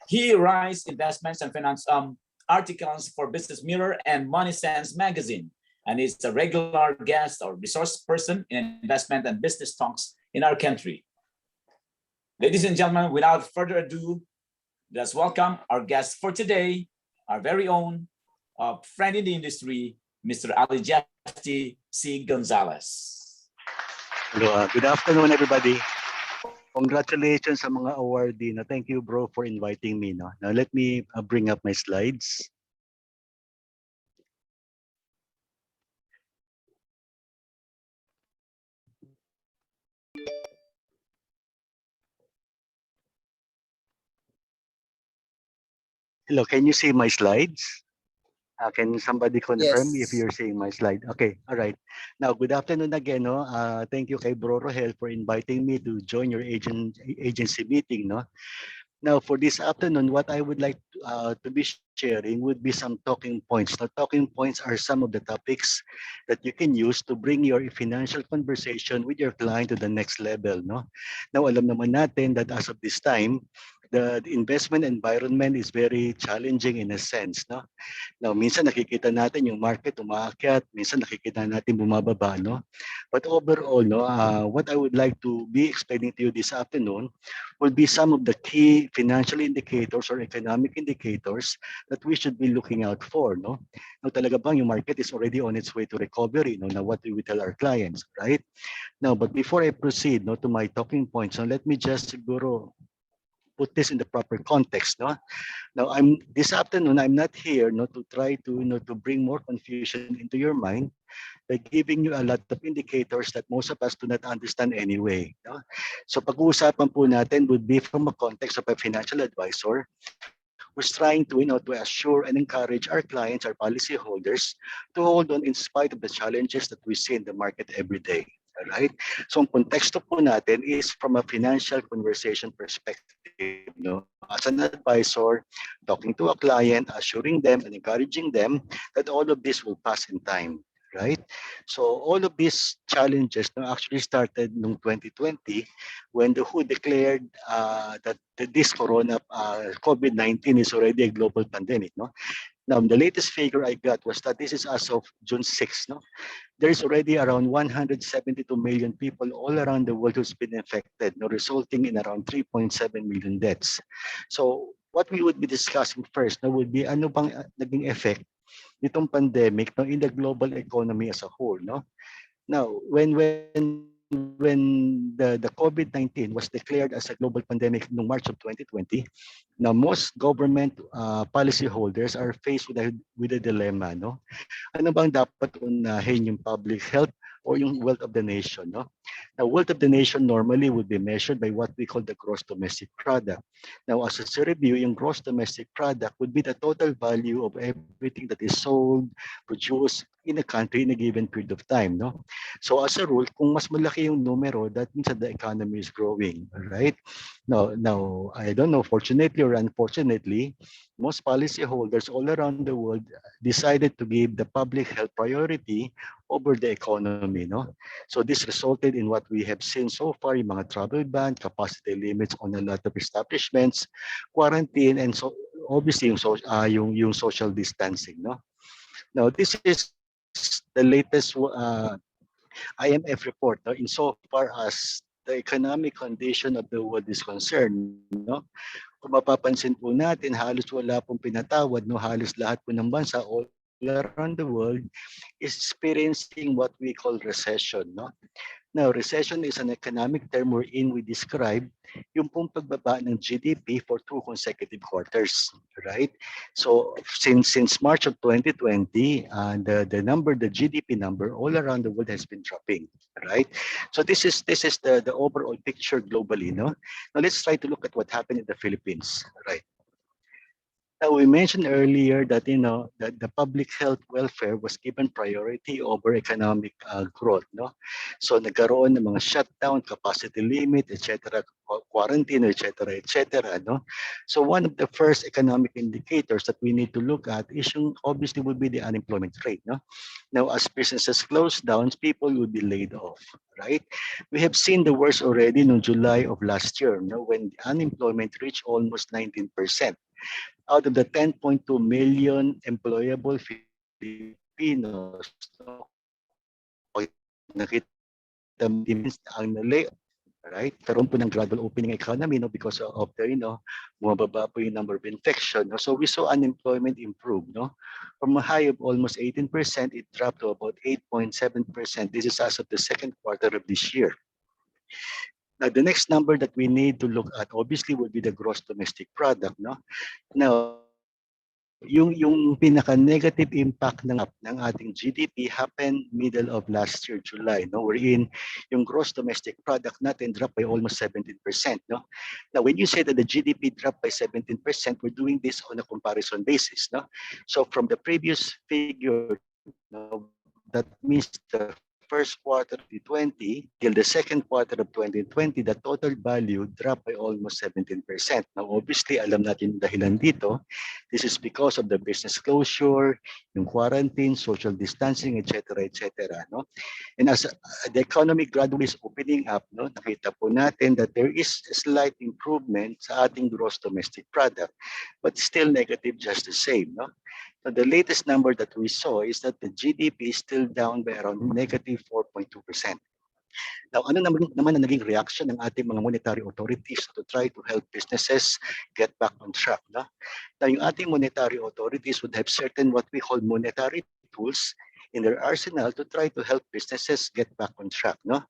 He writes investments and finance articles for Business Mirror and Money Sense magazine, and is a regular guest or resource person in investment and business talks in our country. Ladies and gentlemen, without further ado, let's welcome our guest for today, our very own friend in the industry, Mr. Alijeffty C. Gonzales. Hello, good afternoon, everybody. Congratulations sa mga awardee. Thank you, bro, for inviting me. Now let me bring up my slides. Hello, can you see my slides? Can somebody confirm if you're seeing my slide? Okay, all right. Now, good afternoon again. Thank you kay Bro Rohel for inviting me to join your agency meeting. Now, for this afternoon, what I would like to be sharing would be some talking points. Now, talking points are some of the topics that you can use to bring your financial conversation with your client to the next level. Now, alam naman natin that as of this time, the investment environment is very challenging in a sense. Now, minsan nakikita natin yung market umaakyat, minsan nakikita natin bumababa, But overall, what I would like to be explaining to you this afternoon would be some of the key financial indicators or economic indicators that we should be looking out for, Now, talaga bang yung market is already on its way to recovery, Now, what do we tell our clients, right? Now, but before I proceed, to my talking points, let me just siguro put this in the proper context, Now, this afternoon, I'm not here to try to to bring more confusion into your mind by giving you a lot of indicators that most of us do not understand anyway. So pag-uusapan po natin would be from a context of a financial advisor who's trying to assure and encourage our clients, our policyholders, to hold on in spite of the challenges that we see in the market every day. All right? So ang konteksto po natin is from a financial conversation perspective. As an advisor, talking to a client, assuring them and encouraging them that all of this will pass in time. Right? So all of these challenges actually started in 2020 when the WHO declared that this COVID-19 is already a global pandemic. Now, the latest figure I got was that this is as of June 6. There is already around 172 million people all around the world who's been infected, resulting in around 3.7 million deaths. So what we would be discussing first would be ano bang naging effect nitong pandemic in the global economy as a whole. Now, when the COVID-19 was declared as a global pandemic in March of 2020, now most government policyholders are faced with a dilemma. Ano bang dapat unahin, yung public health or yung wealth of the nation? Now, wealth of the nation normally would be measured by what we call the gross domestic product. Now, as a review, yung gross domestic product would be the total value of everything that is sold, produced in a country in a given period of time. So as a rule, kung mas malaki yung numero, that means that the economy is growing, right? Now, I don't know, fortunately or unfortunately, most policyholders all around the world decided to give the public health priority over the economy. So this resulted in what we have seen so far, yung mga travel ban, capacity limits on a lot of establishments, quarantine, and so obviously yung social distancing. Now, this is the latest IMF report insofar as the economic condition of the world is concerned. Kung mapapansin po natin, halos wala pong pinatawad, halos lahat po ng bansa all around the world is experiencing what we call recession. Now, recession is an economic term wherein we describe yung pong pagbaba ng GDP for 2 consecutive quarters, right? So since March of 2020, the GDP number all around the world has been dropping, right? So this is the overall picture globally. Now let's try to look at what happened in the Philippines, right? Now, we mentioned earlier that that the public health welfare was given priority over economic growth, no? So nagkaroon ng mga shutdown, capacity limit, etc., quarantine, etc., no? So one of the first economic indicators that we need to look at is obviously would be the unemployment rate, no? Now, as businesses close down, people will be laid off, right? We have seen the worst already in July of last year, no, when the unemployment reached almost 19%. Out of the 10.2 million employable Filipinos, no, nakita mo ang na-lay, right? Karoon po ng gradual opening economy, no, because of the, bumababa po yung number of infection. No? So we saw unemployment improve, no? From a high of almost 18%, it dropped to about 8.7%. This is as of the second quarter of this year. Now, the next number that we need to look at, obviously, would be the gross domestic product, no? Now, yung pinaka-negative impact ng ating GDP happened middle of last year, July, no? Wherein yung gross domestic product natin dropped by almost 17%, no? Now, when you say that the GDP dropped by 17%, we're doing this on a comparison basis, no? So from the previous figure, no, that means the first quarter of 2020 till the second quarter of 2020, the total value dropped by almost 17%. Now, obviously, alam natin yung dahilan dito. This is because of the business closure, yung quarantine, social distancing, etc., etc. No? And as the economy gradually is opening up, no, nakita po natin that there is a slight improvement sa ating gross domestic product, but still negative just the same. No? So the latest number that we saw is that the GDP is still down by around negative 4.2%. Now, ano naman ang naging reaction ng ating mga monetary authorities to try to help businesses get back on track? No? Now, yung ating monetary authorities would have certain what we call monetary tools in their arsenal to try to help businesses get back on track. No?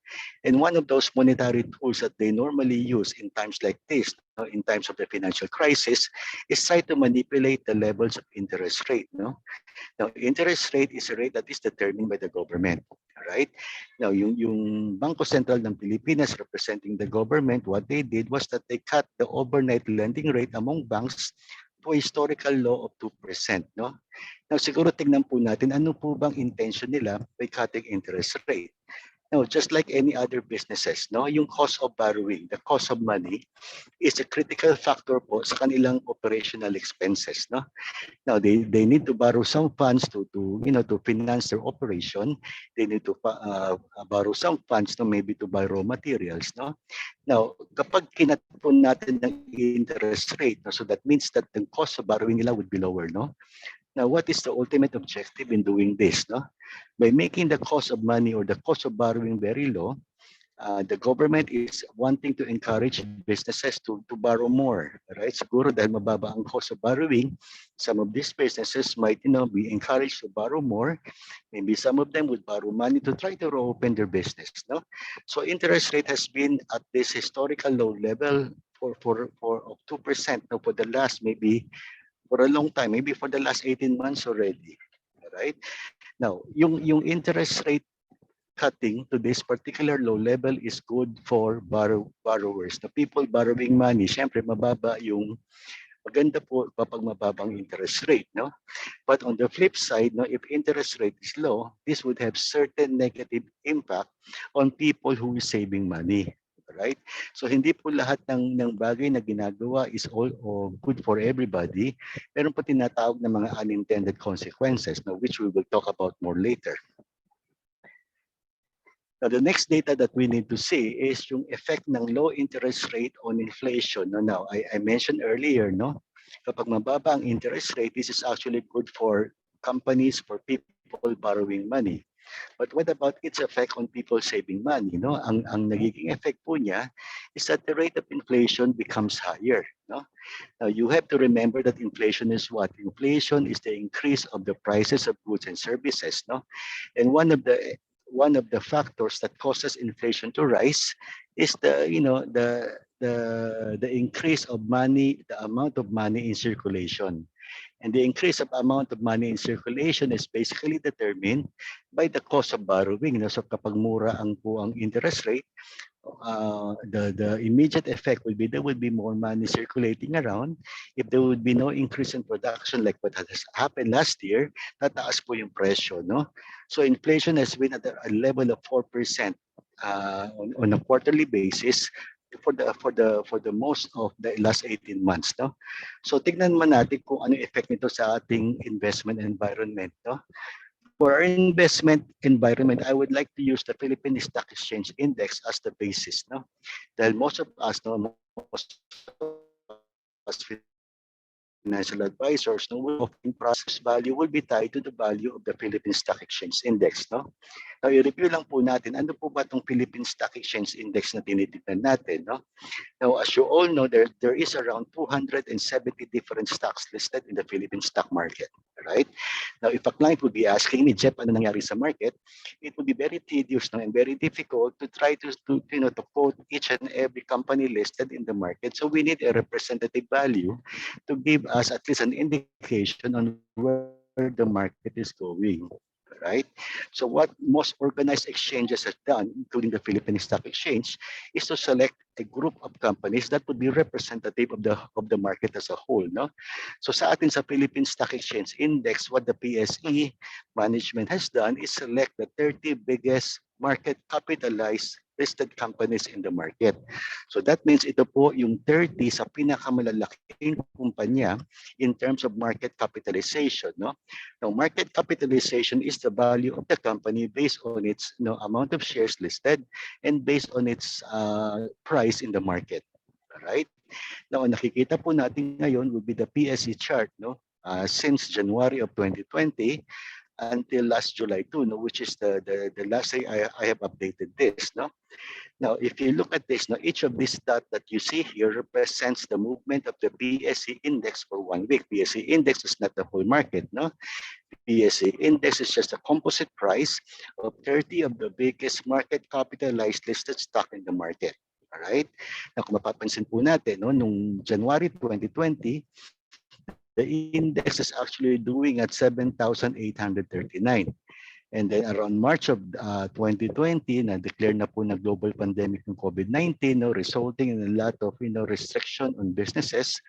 And one of those monetary tools that they normally use in times like this, no, in times of the financial crisis, is try to manipulate the levels of interest rate. No? Now, interest rate is a rate that is determined by the government. Right? Now, yung Bangko Sentral ng Pilipinas representing the government, what they did was that they cut the overnight lending rate among banks to a historical low of 2%. No? Now, siguro tingnan po natin ano po bang intention nila by cutting interest rate. Now, just like any other businesses, no, yung cost of borrowing, the cost of money, is a critical factor po sa kanilang operational expenses. No? Now, they need to borrow some funds to finance their operation. They need to borrow some funds to maybe to buy raw materials. No? Now, kapag kinat po natin ng interest rate, no, so that means that the cost of borrowing nila would be lower. No? Now, what is the ultimate objective in doing this? No? By making the cost of money or the cost of borrowing very low, the government is wanting to encourage businesses to borrow more, right? Siguro dahil mababa ang cost of borrowing, some of these businesses might, be encouraged to borrow more. Maybe some of them would borrow money to try to reopen their business, no? So interest rate has been at this historical low level for 2%, no, for the last maybe for a long time, maybe for the last 18 months already, right? Now, yung interest rate cutting to this particular low level is good for borrowers. The people borrowing money, syempre mababa yung maganda po kapag mababang interest rate, no? But on the flip side, no, if interest rate is low, this would have certain negative impact on people who is saving money. Right? So hindi po lahat ng bagay na ginagawa is all good for everybody. Meron po tinatawag na mga unintended consequences, no, which we will talk about more later. Now, the next data that we need to see is yung effect ng low interest rate on inflation. No, now, I mentioned earlier, no, kapag mababa ang interest rate, this is actually good for companies, for people borrowing money. But what about its effect on people saving money? No? Ang nagiging effect po niya is that the rate of inflation becomes higher. No? Now, you have to remember that inflation is what? Inflation is the increase of the prices of goods and services. No? And one of the factors that causes inflation to rise is the the increase of money, the amount of money in circulation. And the increase of amount of money in circulation is basically determined by the cost of borrowing. No? So kapag mura ang interest rate, the immediate effect will be there will be more money circulating around. If there would be no increase in production like what has happened last year, tataas po yung presyo, no? So inflation has been at a level of 4% on a quarterly basis for the most of the last 18 months, no? So tignan man natin kung ano effect nito sa ating investment environment, no? For our investment environment, I would like to use the Philippine Stock Exchange Index as the basis, no? Dahil most of us, no, most of us financial advisors, no, offering process value will be tied to the value of the Philippine Stock Exchange Index, no? Now, i-review lang po natin, ano po ba itong Philippine Stock Exchange Index na tinitignan natin, no? Now, as you all know, there is around 270 different stocks listed in the Philippine stock market, right? Now, if a client would be asking me, Jeff, ano nangyari sa market, it would be very tedious, no, and very difficult to try to quote each and every company listed in the market. So we need a representative value to give us at least an indication on where the market is going. Right? So what most organized exchanges have done, including the Philippine Stock Exchange, is to select a group of companies that would be representative of the market as a whole. No? So sa atin sa Philippine Stock Exchange Index, what the PSE management has done is select the 30 biggest market capitalized listed companies in the market. So that means ito po yung 30 sa pinakamalalaking kumpanya in terms of market capitalization. No? Now, market capitalization is the value of the company based on its amount of shares listed and based on its price in the market. Right? Now, ang nakikita po natin ngayon would be the PSE chart, no? Since January of 2020 until last July 2, no? Which is the last day I have updated this. No? Now, if you look at this, now each of these dots that you see here represents the movement of the PSE index for 1 week. PSE index is not the whole market, no? PSE index is just a composite price of 30 of the biggest market capitalized listed stock in the market. All right? Now, kung mapapansin po natin, no, nung January 2020, the index is actually doing at 7,839. And then around March of 2020, na-declare na po na global pandemic ng COVID-19, no, resulting in a lot of restriction on businesses.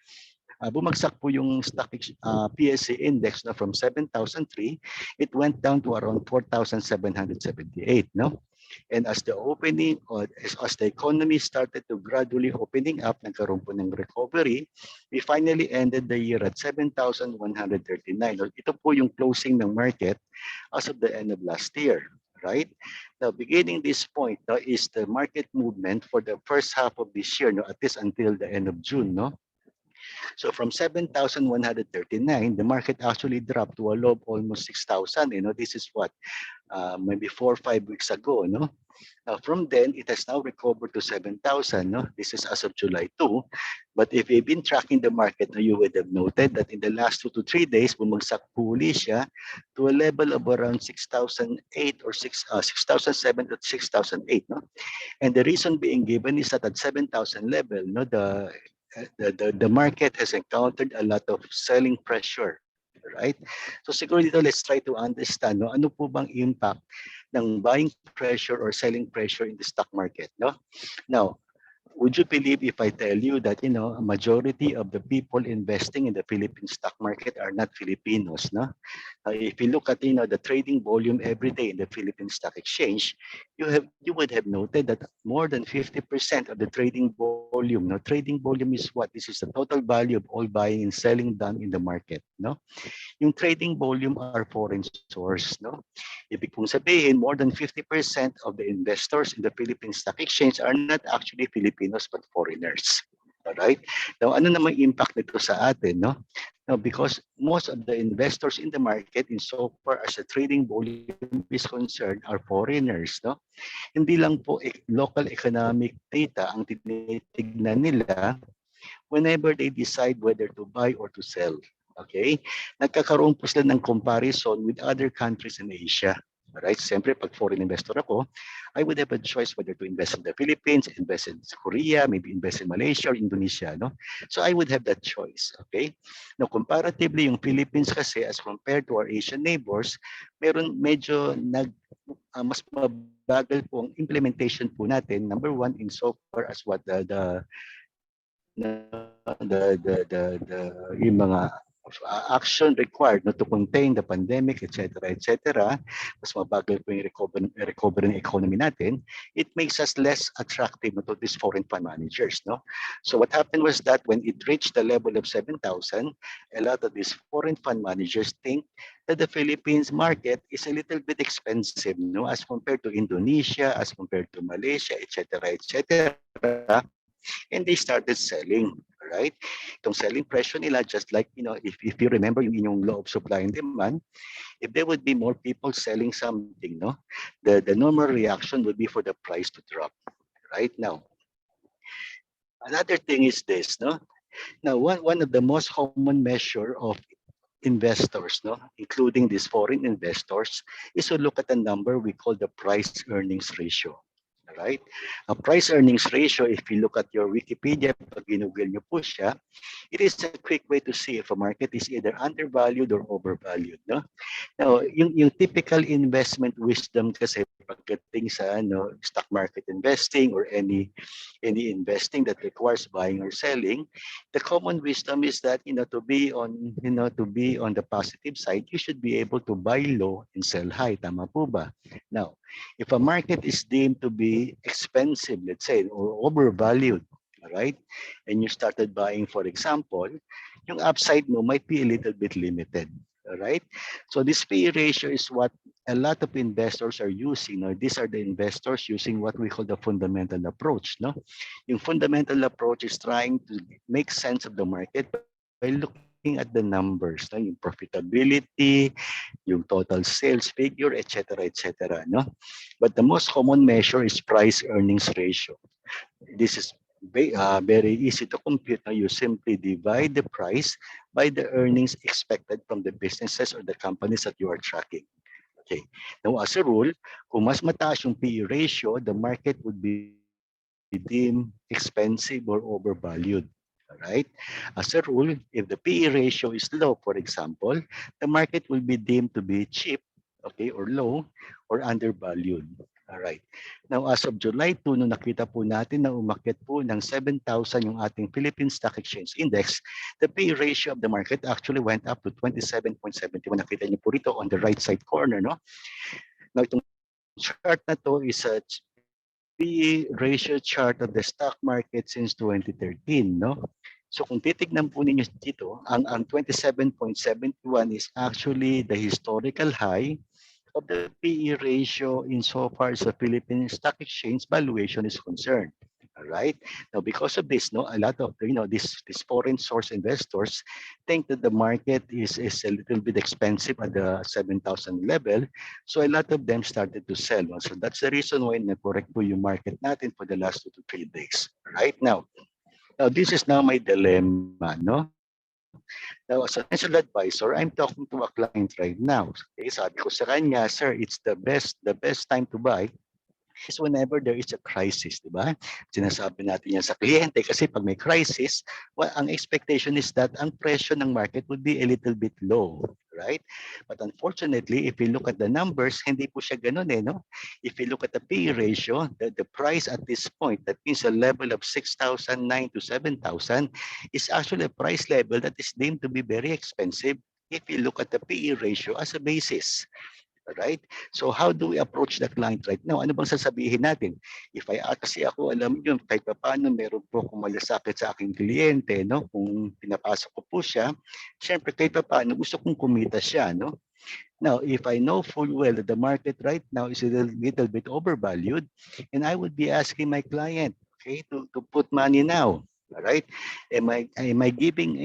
Bumagsak po yung stock PSE index na from 7,003, it went down to around 4,778, no? And as the opening or as the economy started to gradually opening up, nagkaroon po ng recovery, we finally ended the year at 7,139. Ito po yung closing ng market as of the end of last year, right? Now, beginning this point, no, is the market movement for the first half of this year, no, at least until the end of June, no? So from 7,139, the market actually dropped to a low of almost 6,000. This is what maybe 4 or 5 weeks ago. No, now from then it has now recovered to 7,000. No, this is as of July 2. But if you've been tracking the market, you would have noted that in the last 2 to 3 days, bumagsak huli siya to a level of around 6,008 or 6,007 to 6,008. No, and the reason being given is that at 7,000 level, no, the market has encountered a lot of selling pressure, right? So siguro dito let's try to understand, no, ano po bang impact ng buying pressure or selling pressure in the stock market, no? Now, would you believe if I tell you that a majority of the people investing in the Philippine stock market are not Filipinos, no? If you look at the trading volume every day in the Philippine Stock Exchange, you would have noted that more than 50% of the trading volume. No, trading volume is what? This is the total value of all buying and selling done in the market. No, yung trading volume are foreign source. No, ibig pong sabihin more than 50% of the investors in the Philippine Stock Exchange are not actually Filipinos but foreigners. Alright? Now, ano namang impact nito sa atin, no? Now, because most of the investors in the market, in so far as the trading volume is concerned, are foreigners, no? Hindi lang po local economic data ang tinitignan nila whenever they decide whether to buy or to sell. Okay? Nagkakaroon po sila ng comparison with other countries in Asia. Right? Siyempre, pag foreign investor ako, I would have a choice whether to invest in the Philippines, invest in Korea, maybe invest in Malaysia or Indonesia. No? So I would have that choice. Okay? Now, comparatively, yung Philippines kasi as compared to our Asian neighbors, meron medyo mas mabagal po ang implementation po natin. Number one, insofar as what yung mga action required to contain the pandemic, etc., mas mabagal po yung recovery ng economy natin, it makes us less attractive to these foreign fund managers. No? So what happened was that when it reached the level of 7,000, a lot of these foreign fund managers think that the Philippines market is a little bit expensive, no, as compared to Indonesia, as compared to Malaysia, etc., and they started selling, right? Itong selling pressure nila, just like, if you remember yung inyong law of supply and demand, if there would be more people selling something, no, the normal reaction would be for the price to drop, right? Now, another thing is this, no? Now, one of the most common measure of investors, no, including these foreign investors, is to look at a number we call the price earnings ratio. Right? A price earnings ratio, if you look at your Wikipedia, pag ginugol nyo po siya, it is a quick way to see if a market is either undervalued or overvalued. No? Now, yung typical investment wisdom kasi pagdating sa stock market investing or any investing that requires buying or selling, the common wisdom is that to be on the positive side, you should be able to buy low and sell high. Tama po ba? Now, if a market is deemed to be expensive, let's say, or overvalued, right? And you started buying, for example, yung upside mo might be a little bit limited. Right? So this PE ratio is what a lot of investors are using. These are the investors using what we call the fundamental approach. No? Yung fundamental approach is trying to make sense of the market by looking at the numbers, no? Yung profitability, yung total sales figure, etc., no? But the most common measure is price earnings ratio. This is very easy to compute. Now, you simply divide the price by the earnings expected from the businesses or the companies that you are tracking. Okay. Now, as a rule, kung mas mataas yung PE ratio, the market would be deemed expensive or overvalued. Right? As a rule, if the PE ratio is low, for example, the market will be deemed to be cheap, okay, or low, or undervalued. All right. Now, as of July 2, nung nakita po natin na umakyat po ng 7,000 yung ating Philippine Stock Exchange Index, the PE ratio of the market actually went up to 27.71. Nakita niyo po rito on the right side corner, no? Now, itong chart na to is a PE ratio chart of the stock market since 2013, no? So kung titignan po ninyo dito, ang 27.71 is actually the historical high of the PE ratio insofar as the Philippine Stock Exchange valuation is concerned. All right. Now, because of this, a lot of these foreign source investors think that the market is a little bit expensive at the 7,000 level. So a lot of them started to sell. So that's the reason why nag-correct po yung market natin for the last 2 to 3 days. Right now, this is now my dilemma, no? Now, as a financial advisor, I'm talking to a client right now. Okay, sabi ko sa kanya, sir, it's the best time to buy is whenever there is a crisis, di ba? Sinasabi natin yan sa kliyente kasi pag may crisis, ang expectation is that ang presyo ng market would be a little bit low, right? But unfortunately, if you look at the numbers, hindi po siya ganun no? If you look at the PE ratio, the price at this point, that means a level of 6,009 to 7,000 is actually a price level that is deemed to be very expensive if you look at the PE ratio as a basis. Right? So how do we approach the client right now? Ano bang sasabihin natin? Kasi ako, alam niyo, kahit pa paano, meron po akong malasakit sa aking kliyente, no? Kung pinapasok ko po siya, syempre kahit pa paano, gusto kong kumita siya, no? Now, if I know full well that the market right now is a little bit overvalued, and I would be asking my client, okay, to put money now. All right? Am I giving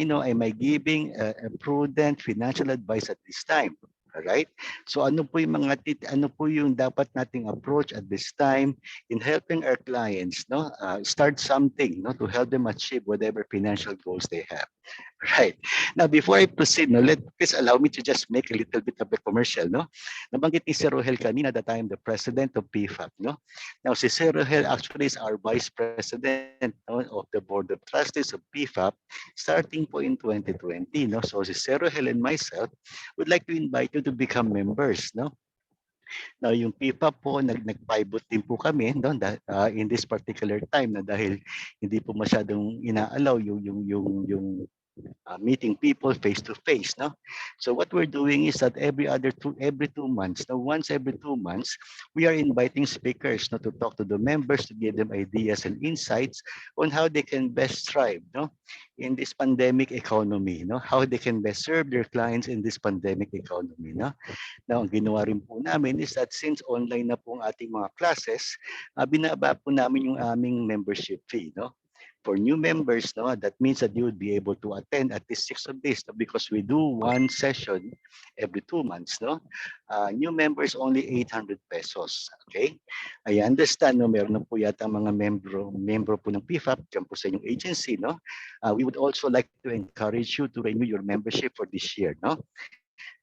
a prudent financial advice at this time? Alright? So ano po yung dapat nating approach at this time in helping our clients, no? Start something, no, to help them achieve whatever financial goals they have. Right. Now, before I proceed, no, please allow me to just make a little bit of a commercial. No? Nabanggit ni Sir Rohel kanina that I am the president of PIFAAP. No? Now, si Sir Rohel actually is our vice president, no, of the board of trustees of PIFAAP starting po in 2020. No? So si Sir Rohel and myself would like to invite you to become members. No? Now, yung PIFAAP po, nag-pivot din po kami no, in this particular time na dahil hindi po masyadong inaalaw yung meeting people face to face. No, so what we're doing is that every 2 months, now once every 2 months, we are inviting speakers, no, to talk to the members, to give them ideas and insights on how they can best thrive, no, in this pandemic economy, no, how they can best serve their clients in this pandemic economy, no. Now, ang ginawa rin po namin is that since online na po ang ating mga classes, binaba po namin yung aming membership fee, no. For new members, no, that means that you would be able to attend at least 6 of these, no, because we do one session every 2 months, no. New members only 800 pesos, okay? I understand, no, meron na po yata mga membro po ng PIFAAP dyan po sa inyong agency, no. We would also like to encourage you to renew your membership for this year, no.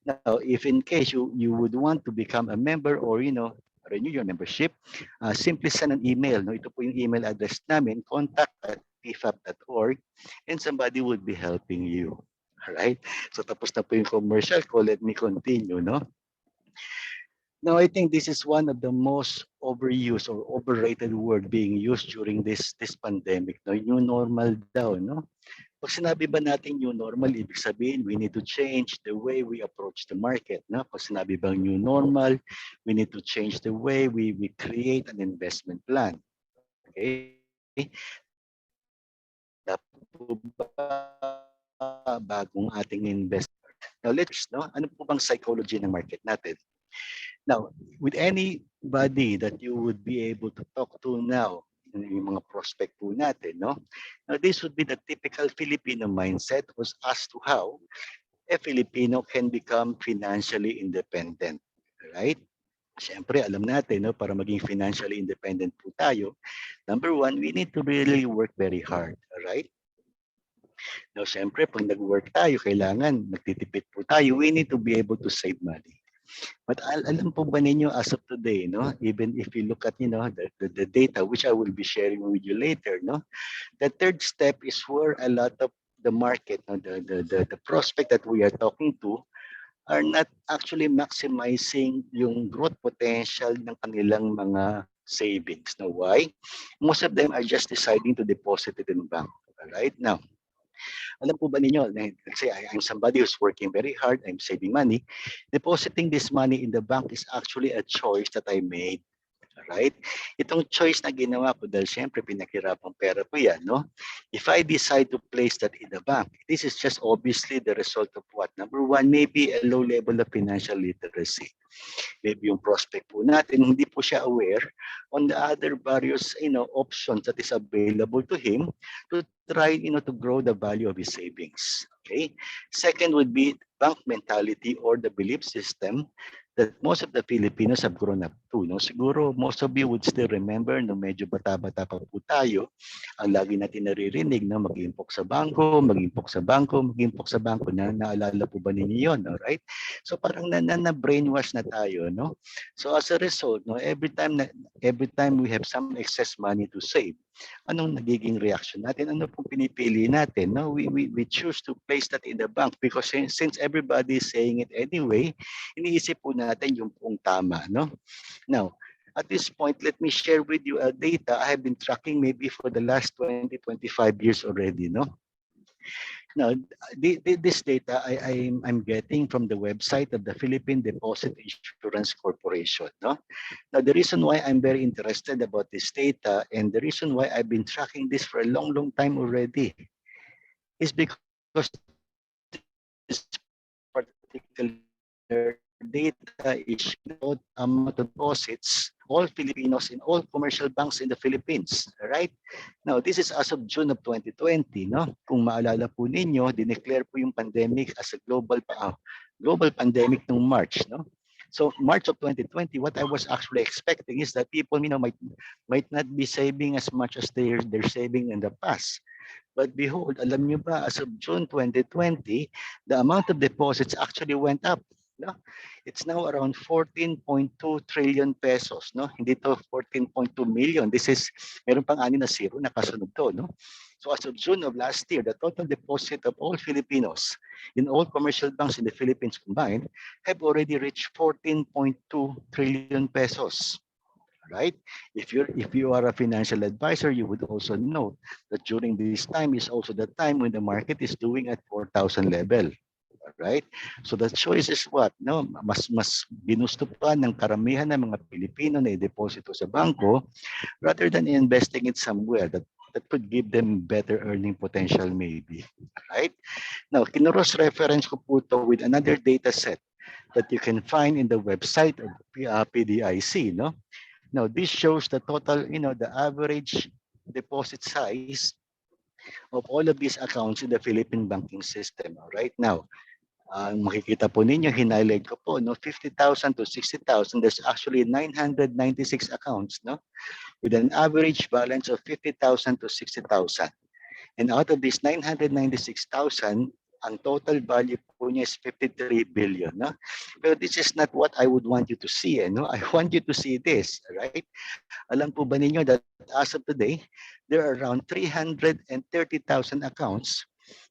Now, if in case you would want to become a member or, renew your membership, simply send an email. No? Ito po yung email address namin, contact@pfap.org, and somebody would be helping you. All right? So tapos na po yung commercial ko. Let me continue. No? Now, I think this is one of the most overused or overrated word being used during this pandemic. No? New normal daw. No? Pag sinabi ba natin new normal, ibig sabihin we need to change the way we approach the market. No? Pag sinabi bang new normal, we need to change the way we create an investment plan. Okay? Dapat po ba bagong ating investment? Now let's, no? Ano po bang psychology ng market natin? Now, with anybody that you would be able to talk to now, yung mga prospect po natin, no? Now, this would be the typical Filipino mindset was as to how a Filipino can become financially independent, right? Siyempre, alam natin, no, para maging financially independent po tayo, number one, we need to really work very hard, right? Now, siyempre, pag nag-work tayo, kailangan magtitipid po tayo, we need to be able to save money. But alam po ba ninyo as of today, no? Even if you look at, the data, which I will be sharing with you later, no? The third step is where a lot of the market, no? the prospect that we are talking to are not actually maximizing yung growth potential ng kanilang mga savings. Now, why? Most of them are just deciding to deposit it in bank. Right now, alam po ba ninyo, let's say I'm somebody who's working very hard, I'm saving money, depositing this money in the bank is actually a choice that I made. Right? Itong choice na ginawa ko dahil siyempre pinaghirapang pera ko yan, no? If I decide to place that in the bank, this is just obviously the result of what? Number one, maybe a low level of financial literacy. Maybe yung prospect po natin, hindi po siya aware on the other various, options that is available to him to try, to grow the value of his savings. Okay. Second would be bank mentality or the belief system that most of the Filipinos have grown up to. No? Siguro most of you would still remember no medyo bata-bata pa po tayo, ang lagi natin naririnig na mag-impok sa bangko, mag-impok sa bangko, mag-impok sa bangko na naalala po ba ninyo yun? Alright? So parang na-brainwash na tayo. No? So as a result, no, every time we have some excess money to save, anong nagiging reaction natin? Ano pong pinipili natin? No? We choose to place that in the bank because since everybody is saying it anyway, iniisip po natin yung pong tama. No? Now, at this point, let me share with you a data I have been tracking maybe for the last 20-25 years already. No? Now, this data I'm getting from the website of the Philippine Deposit Insurance Corporation. No? Now, the reason why I'm very interested about this data and the reason why I've been tracking this for a long, long time already is because this particular data is amount of deposits all Filipinos in all commercial banks in the Philippines. Right? Now, this is as of June of 2020. No? Kung maalala po ninyo, dineclare po yung pandemic as a global pandemic noong March. No? So March of 2020, what I was actually expecting is that people, might not be saving as much as they're saving in the past. But behold, alam niyo ba, as of June 2020, the amount of deposits actually went up. No? It's now around 14.2 trillion pesos. No? Hindi to 14.2 million. This is, meron pang ani na zero na kasunod to. No? So as of June of last year, the total deposit of all Filipinos in all commercial banks in the Philippines combined have already reached 14.2 trillion pesos. Right? If you are a financial advisor, you would also know that during this time is also the time when the market is doing at 4,000 level. Right? So the choice is what? No, mas ginusto pa ng karamihan ng mga Pilipino na i-deposito sa bangko rather than investing it somewhere that could give them better earning potential maybe. Right? Now, kinuros reference ko po to with another data set that you can find in the website of PDIC, no? Now, this shows the total, the average deposit size of all of these accounts in the Philippine banking system. Right now, makikita po ninyo, hinighlight ko po, no, 50,000 to 60,000, there's actually 996 accounts, no, with an average balance of 50,000 to 60,000. And out of these 996,000, ang total value po niya is 53 billion. No? Pero this is not what I would want you to see. No? I want you to see this. Right? Alam po ba ninyo that as of today, there are around 330,000 accounts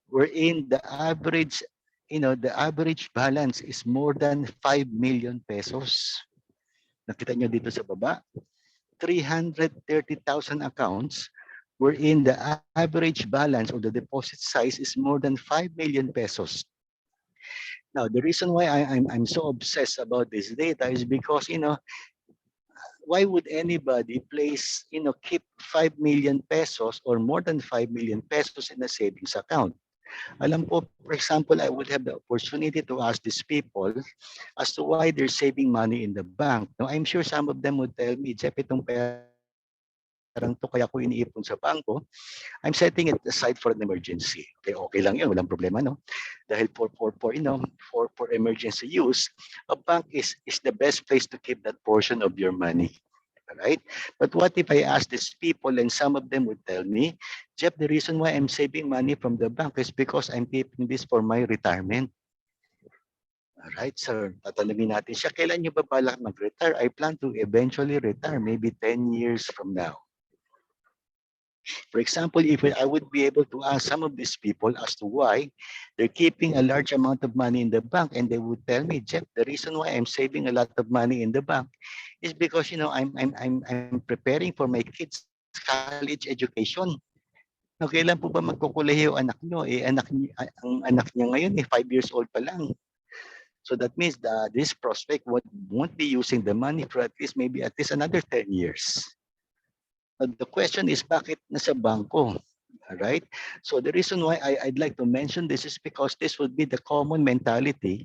wherein the average balance is more than 5 million pesos. Nakita nyo dito sa baba? 330,000 accounts wherein the average balance of the deposit size is more than 5 million pesos. Now, the reason why I'm so obsessed about this data is because, why would anybody place, keep 5 million pesos or more than 5 million pesos in a savings account? Alam po, for example, I would have the opportunity to ask these people as to why they're saving money in the bank. Now, I'm sure some of them would tell me, Jeff, itong perang to kaya ko iniipon sa bangko, I'm setting it aside for an emergency. Okay lang yun, walang problema, no? Dahil for emergency use, a bank is the best place to keep that portion of your money. Right? But what if I ask these people and some of them would tell me, Jeff, the reason why I'm saving money from the bank is because I'm keeping this for my retirement. All right, sir. Tatanungin natin siya, kailan niyo ba balak mag-retire? I plan to eventually retire, maybe 10 years from now. For example, if I would be able to ask some of these people as to why they're keeping a large amount of money in the bank, and they would tell me, Jeff, the reason why I'm saving a lot of money in the bank is because I'm preparing for my kids' college education. Now, kailan po ba magkukulehiyo anak nyo? Ang anak niya ngayon 5 years old pa lang. So that means that this prospect won't be using the money for at least another 10 years. The question is, bakit nasa bangko? All right? So the reason why I'd like to mention this is because this would be the common mentality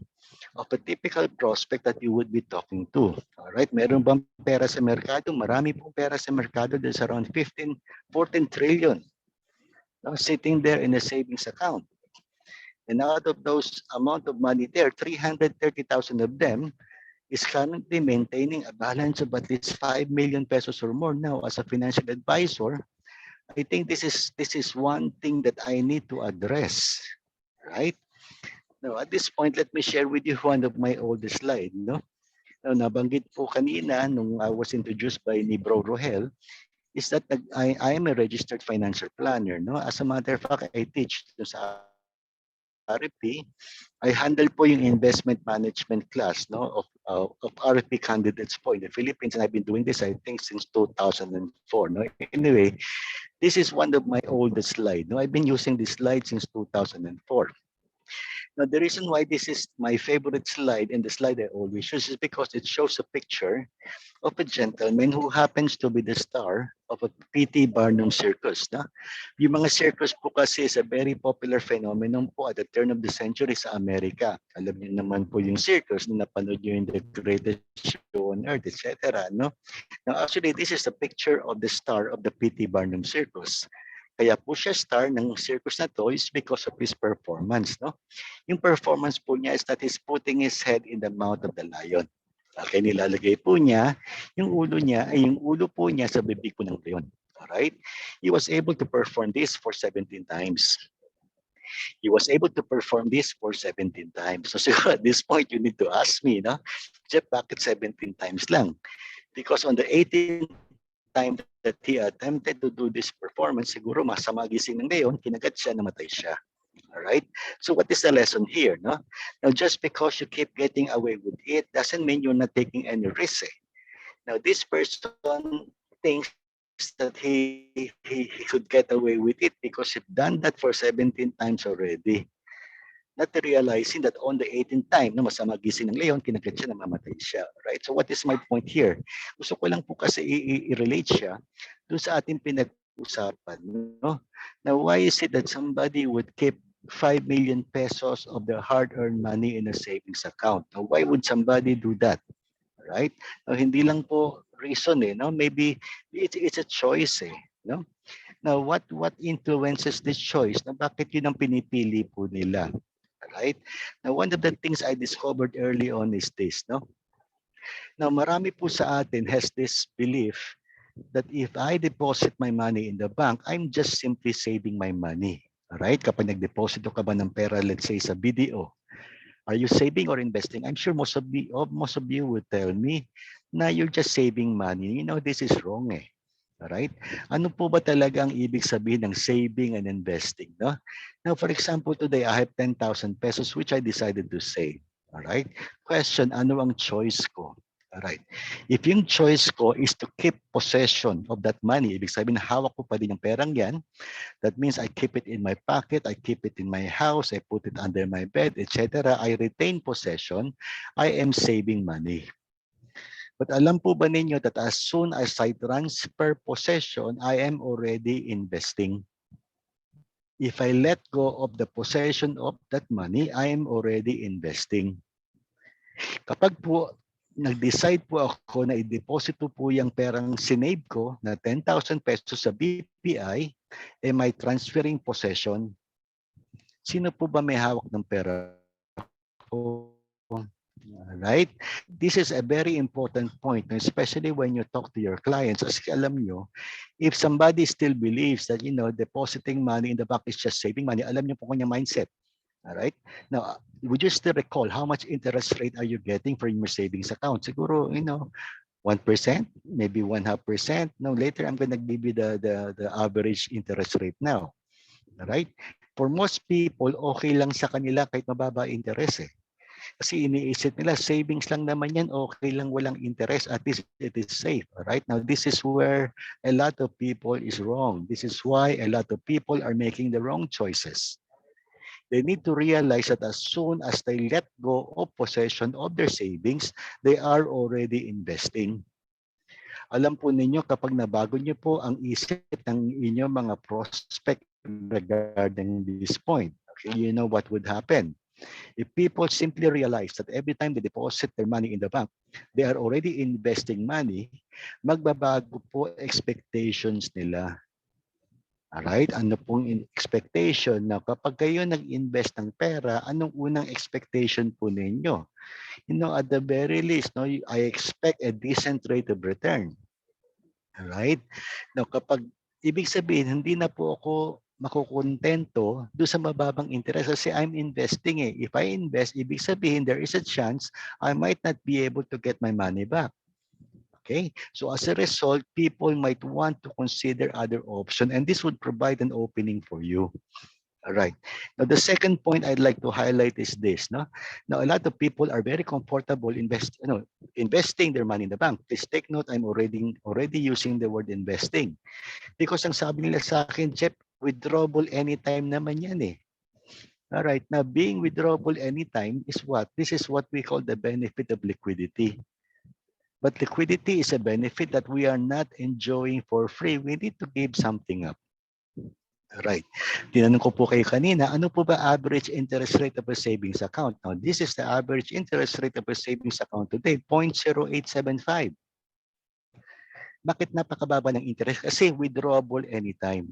of a typical prospect that you would be talking to. All right? Meron bang pera sa merkado? Marami pong pera sa merkado. There's around 14 trillion sitting there in a savings account. And out of those amount of money there, 330,000 of them is currently maintaining a balance of at least 5 million pesos or more. Now, as a financial advisor, I think this is one thing that I need to address, right? Now, at this point, let me share with you one of my oldest slides. No? Now, nabanggit po kanina nung I was introduced by ni Bro Rohel, is that I am a registered financial planner. No? As a matter of fact, I teach sa RFP. I handle po yung investment management class of RFP candidates po in the Philippines, and I've been doing this I think since 2004. No? Anyway, this is one of my oldest slides. No? I've been using this slide since 2004. Now, the reason why this is my favorite slide and the slide I always use is because it shows a picture of a gentleman who happens to be the star of a P.T. Barnum circus. Na? Yung mga circus po kasi is a very popular phenomenon po at the turn of the century sa Amerika. Alam niyo naman po yung circus na napanood niyo in The Greatest Show on Earth, etc. No? Now, actually, this is a picture of the star of the P.T. Barnum circus. Kaya po siya star ng circus na to is because of his performance. No? Yung performance po niya is that he's putting his head in the mouth of the lion. Okay, nilalagay po niya yung ulo niya, ay yung ulo po niya sa bibig po ng leon. Alright? He was able to perform this for 17 times. He was able to perform this for 17 times. So siguro at this point, you need to ask me, no? Jeff, bakit 17 times lang? Because on the 18th time that he attempted to do this performance, siguro masama gising ng leon, kinagat siya, namatay siya. All right. So what is the lesson here? No. Now, just because you keep getting away with it doesn't mean you're not taking any risk. Eh? Now, this person thinks that he could get away with it because he's done that for 17 times already. Not realizing that on the 18th time, no, masama gising ng leon, kinagat siya, namamatay siya. Right? So what is my point here? Gusto ko lang po kasi i-relate siya doon sa ating pinag-usapan. No? Now, why is it that somebody would keep 5 million pesos of their hard-earned money in a savings account? Now, why would somebody do that? Right? Now, hindi lang po reason eh, no? Maybe it's a choice eh, no? Now, what influences this choice? Na bakit yun ang pinipili po nila? Right? Now, one of the things I discovered early on is this, no? Now, marami po sa atin has this belief that if I deposit my money in the bank, I'm just simply saving my money. Right? Kapag nag-deposito ka ba ng pera, let's say sa BDO, are you saving or investing? I'm sure most of you would tell me na you're just saving money. You know, this is wrong eh. Right? Ano po ba talaga ang ibig sabihin ng saving and investing? No? Now, for example, today I have 10,000 pesos which I decided to save. All right? Question, ano ang choice ko? All right. If yung choice ko is to keep possession of that money, ibig sabihin hawak ko pa din yung perang yan, that means I keep it in my pocket, I keep it in my house, I put it under my bed, etc. I retain possession, I am saving money. But alam po ba ninyo that as soon as I transfer possession, I am already investing. If I let go of the possession of that money, I am already investing. Kapag po nag-decide po ako na i-deposito po yung perang sinave ko na 10,000 pesos sa BPI, am I transferring possession? Sino po ba may hawak ng pera ko? Right? This is a very important point, especially when you talk to your clients. As alam nyo, if somebody still believes that, you know, depositing money in the bank is just saving money, alam nyo po kanyang mindset. All right? Now, would you still recall how much interest rate are you getting from your savings account? Siguro, you know, 1%, maybe 0.5%. No, later I'm going to give you the average interest rate now. All right? For most people, okay lang sa kanila kahit mababa interest eh. Kasi iniisip nila, savings lang naman yan, okay lang walang interest, at least it is safe. Right? Now, this is where a lot of people is wrong. This is why a lot of people are making the wrong choices. They need to realize that as soon as they let go of possession of their savings, they are already investing. Alam po ninyo, kapag nabago niyo po ang isip ng inyong mga prospect regarding this point, okay, you know what would happen. If people simply realize that every time they deposit their money in the bank, they are already investing money, magbabago po expectations nila. Alright? Ano pong expectation na kapag kayo nag-invest ng pera, anong unang expectation po ninyo? You know, at the very least, no, I expect a decent rate of return. Alright? Now, kapag ibig sabihin, hindi na po ako makukontento doon sa mababang interest kasi I'm investing eh. If I invest, ibig sabihin there is a chance I might not be able to get my money back. Okay? So as a result, people might want to consider other options and this would provide an opening for you. All right. Now the second point I'd like to highlight is this. No? Now a lot of people are very comfortable investing their money in the bank. Please take note, I'm already using the word investing. Because ang sabi nila sa akin, Jeff, withdrawable anytime naman yan eh. All right. Now being withdrawable anytime is what? This is what we call the benefit of liquidity. But liquidity is a benefit that we are not enjoying for free. We need to give something up. Right. Tinanong ko po kayo kanina, ano po ba average interest rate of a savings account? Now, this is the average interest rate of a savings account today, 0.0875. Bakit napakababa ng interest? Kasi withdrawable anytime.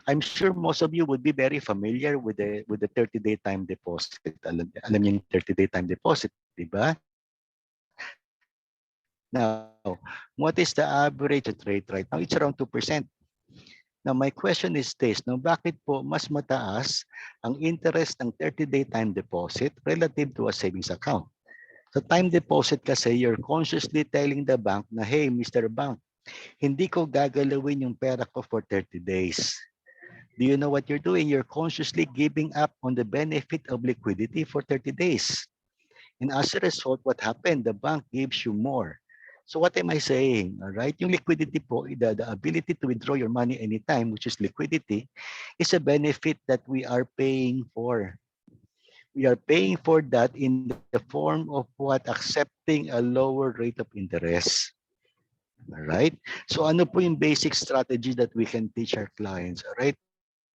I'm sure most of you would be very familiar with the 30-day time deposit. Alam niyo yung 30-day time deposit, di ba? Now, what is the average rate right now? It's around 2%. Now, my question is this, no, bakit po mas mataas ang interest ng 30-day time deposit relative to a savings account? Sa time deposit kasi, you're consciously telling the bank na, hey, Mr. Bank, hindi ko gagalawin yung pera ko for 30 days. Do you know what you're doing? You're consciously giving up on the benefit of liquidity for 30 days. And as a result, what happened? The bank gives you more. So what am I saying? All right, yung liquidity po, the ability to withdraw your money anytime, which is liquidity, is a benefit that we are paying for. We are paying for that in the form of what? Accepting a lower rate of interest. All right? So ano po yung basic strategy that we can teach our clients? All right?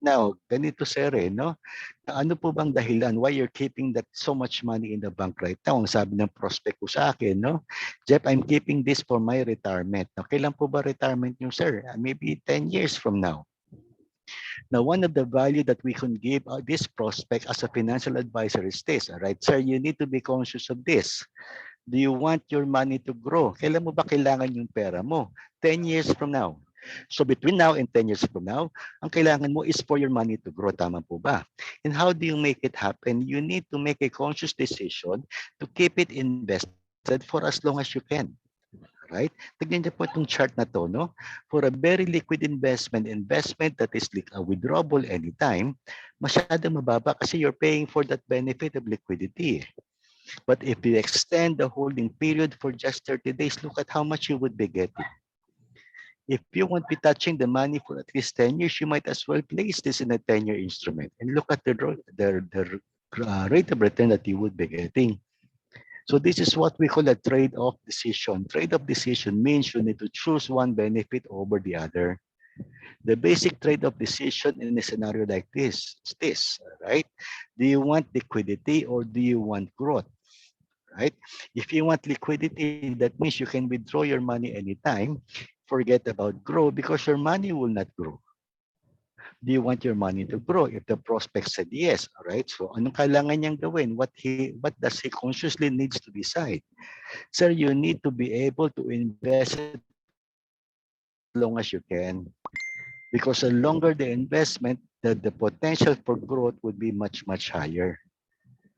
Now, ganito sir, no? Ano po bang dahilan why you're keeping that so much money in the bank right now? Ang sabi ng prospect ko sa akin, no? Jeff, I'm keeping this for my retirement. Now, kailan po ba retirement niyo, sir? Maybe 10 years from now. Now, one of the value that we can give this prospect as a financial advisor is this, all right? Sir, you need to be conscious of this. Do you want your money to grow? Kailan mo ba kailangan yung pera mo? 10 years from now. So between now and 10 years from now, ang kailangan mo is for your money to grow. Tama po ba? And how do you make it happen? You need to make a conscious decision to keep it invested for as long as you can. Right? Tignan niyo po itong chart na to, no? For a very liquid investment that is withdrawable anytime, masyadong mababa kasi you're paying for that benefit of liquidity. But if you extend the holding period for just 30 days, look at how much you would be getting. If you won't be touching the money for at least 10 years, you might as well place this in a 10-year instrument and look at the rate of return that you would be getting. So this is what we call a trade-off decision. Trade-off decision means you need to choose one benefit over the other. The basic trade-off decision in a scenario like this is this, right? Do you want liquidity or do you want growth? Right? If you want liquidity, that means you can withdraw your money anytime. Forget about grow because your money will not grow. Do you want your money to grow? If the prospect said yes, all right? So anong kailangan niyang gawin? What does he consciously needs to decide? Sir, you need to be able to invest it for as long as you can. Because the longer the investment, the potential for growth would be much, much higher.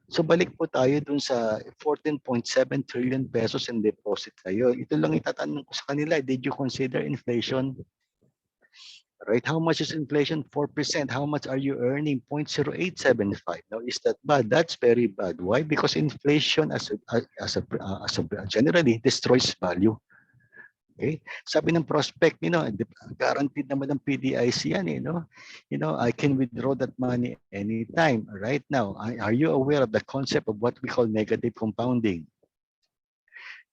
So balik po tayo dun sa 14.7 trillion pesos in deposit kayo. Ito lang itatanong ko sa kanila, did you consider inflation? Right? How much is inflation? 4%. How much are you earning? 0.0875. Now, is that bad? That's very bad. Why? Because inflation generally destroys value. Okay? Sabi ng prospect, guaranteed naman ng PDIC yan, I can withdraw that money anytime. Right now, are you aware of the concept of what we call negative compounding?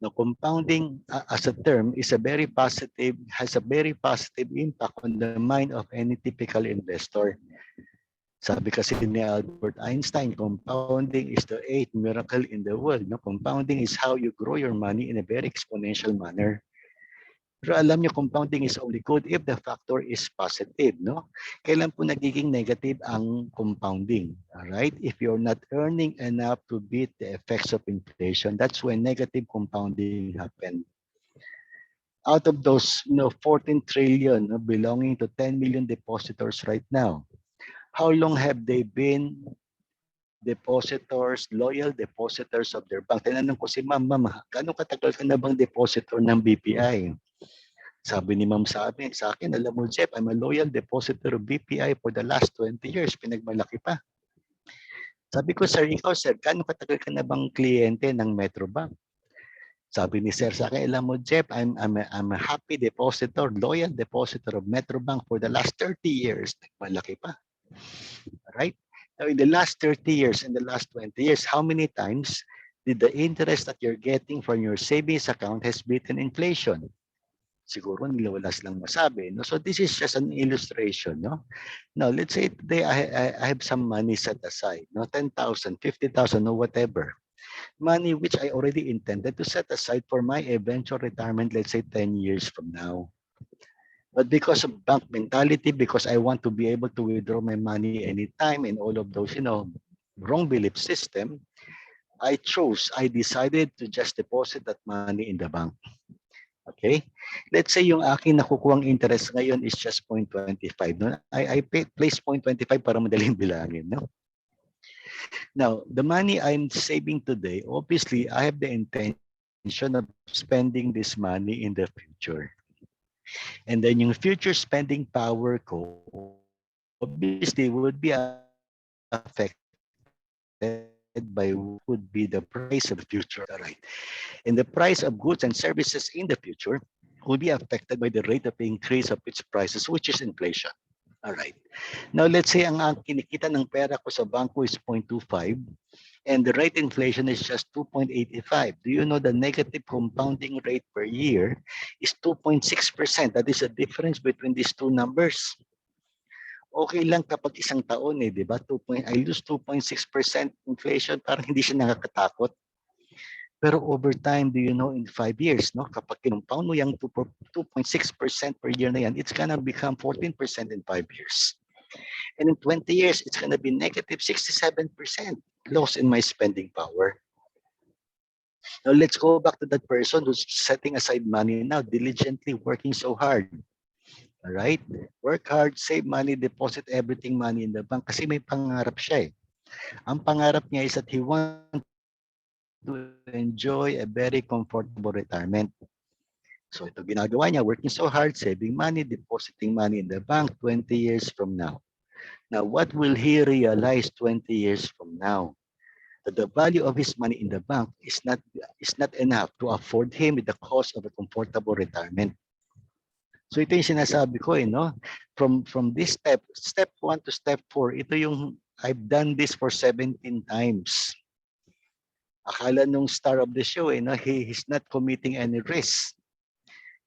Now, compounding as a term has a very positive impact on the mind of any typical investor. Sabi kasi ni Albert Einstein, compounding is the eighth miracle in the world. No? Compounding is how you grow your money in a very exponential manner. Pero alam niyo, compounding is only good if the factor is positive, no? Kailan po nagiging negative ang compounding? All right? If you're not earning enough to beat the effects of inflation, that's when negative compounding happen. Out of those, 14 trillion belonging to 10 million depositors right now, how long have they been depositors, loyal depositors of their bank? Tinanong ko si ma'am, gano'ng katagal ka na bang depositor ng BPI? Sabi ni ma'am sa akin, alam mo Jeff, I'm a loyal depositor of BPI for the last 20 years. Pinagmalaki pa. Sabi ko, sir, ikaw sir, gano'ng katagal ka na bang kliyente ng Metrobank? Sabi ni sir sa akin, alam mo Jeff, I'm a happy depositor, loyal depositor of Metrobank for the last 30 years. Malaki pa. Right? Now, in the last 30 years, in the last 20 years, how many times did the interest that you're getting from your savings account has beaten inflation? Siguro nilawalas lang masabi. No? So this is just an illustration. No? Now, let's say today I have some money set aside, 10,000, 50,000, or whatever. Money which I already intended to set aside for my eventual retirement, let's say 10 years from now. But because of bank mentality, because I want to be able to withdraw my money anytime and all of those, wrong belief system, I decided to just deposit that money in the bank. Okay? Let's say yung aking nakukuhang interest ngayon is just 0.25. No? I place 0.25 para madaling bilangin. No? Now, the money I'm saving today, obviously, I have the intention of spending this money in the future. And then yung future spending power ko, obviously, would be affected by what would be the price of the future. All right. And the price of goods and services in the future will be affected by the rate of increase of its prices, which is inflation. All right. Now, let's say ang kinikita ng pera ko sa bangko is 0.25 and the rate inflation is just 2.85. Do you know the negative compounding rate per year is 2.6%? That is the difference between these two numbers. Okay lang kapag isang taon di ba? I lose 2.6% inflation, parang hindi siya nakakatakot. Pero over time, do you know, in 5 years, no, kapag kinumpang mo yung 2.6% per year na yan, it's gonna become 14% in 5 years. And in 20 years, it's gonna be negative 67% loss in my spending power. Now, let's go back to that person who's setting aside money now, diligently working so hard. All right? Work hard, save money, deposit everything money in the bank kasi may pangarap siya eh. Ang pangarap niya is that he wants to enjoy a very comfortable retirement. So ito ginagawa niya, working so hard, saving money, depositing money in the bank 20 years from now. Now, what will he realize 20 years from now? That the value of his money in the bank is not enough to afford him with the cost of a comfortable retirement. So ito yung sinasabi ko no? From this step 1 to step 4, ito yung I've done this for 17 times. Akala nung star of the show no? He's not committing any risk.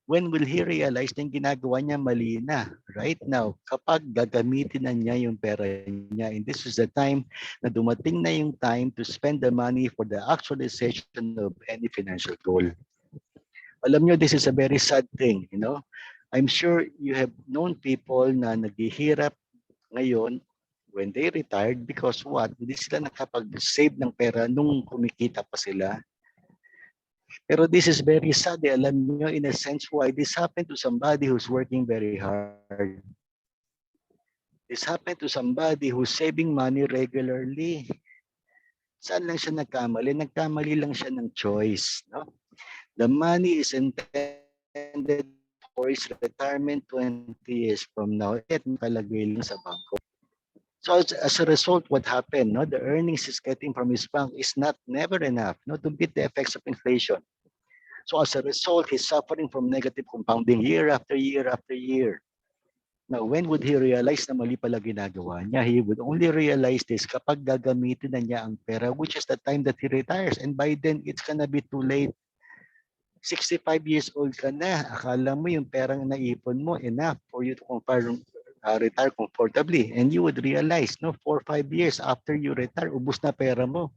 When will he realize na yung ginagawa niya mali na? Right now, kapag gagamitin na niya yung pera niya, and this is the time na dumating na yung time to spend the money for the actualization of any financial goal. Alam niyo, this is a very sad thing, I'm sure you have known people na naghihirap ngayon when they retired because what? Hindi sila nakapag-save ng pera nung kumikita pa sila. Pero this is very sad. Alam niyo, in a sense, why this happened to somebody who's working very hard. This happened to somebody who's saving money regularly. Saan lang siya nagkamali? Nagkamali lang siya ng choice. No? The money is intended for his retirement 20 years from now. At nakalagay lang sa bangko. So as a result, what happened? No? The earnings he's getting from his bank is never enough to beat the effects of inflation. So as a result, he's suffering from negative compounding year after year after year. Now, when would he realize na mali pala ginagawa niya? He would only realize this kapag gagamitin na niya ang pera, which is the time that he retires. And by then, it's gonna be too late. 65 years old ka na. Akala mo yung perang naipon mo enough for you to retire comfortably. And you would realize, 4 or 5 years after you retire, ubus na pera mo.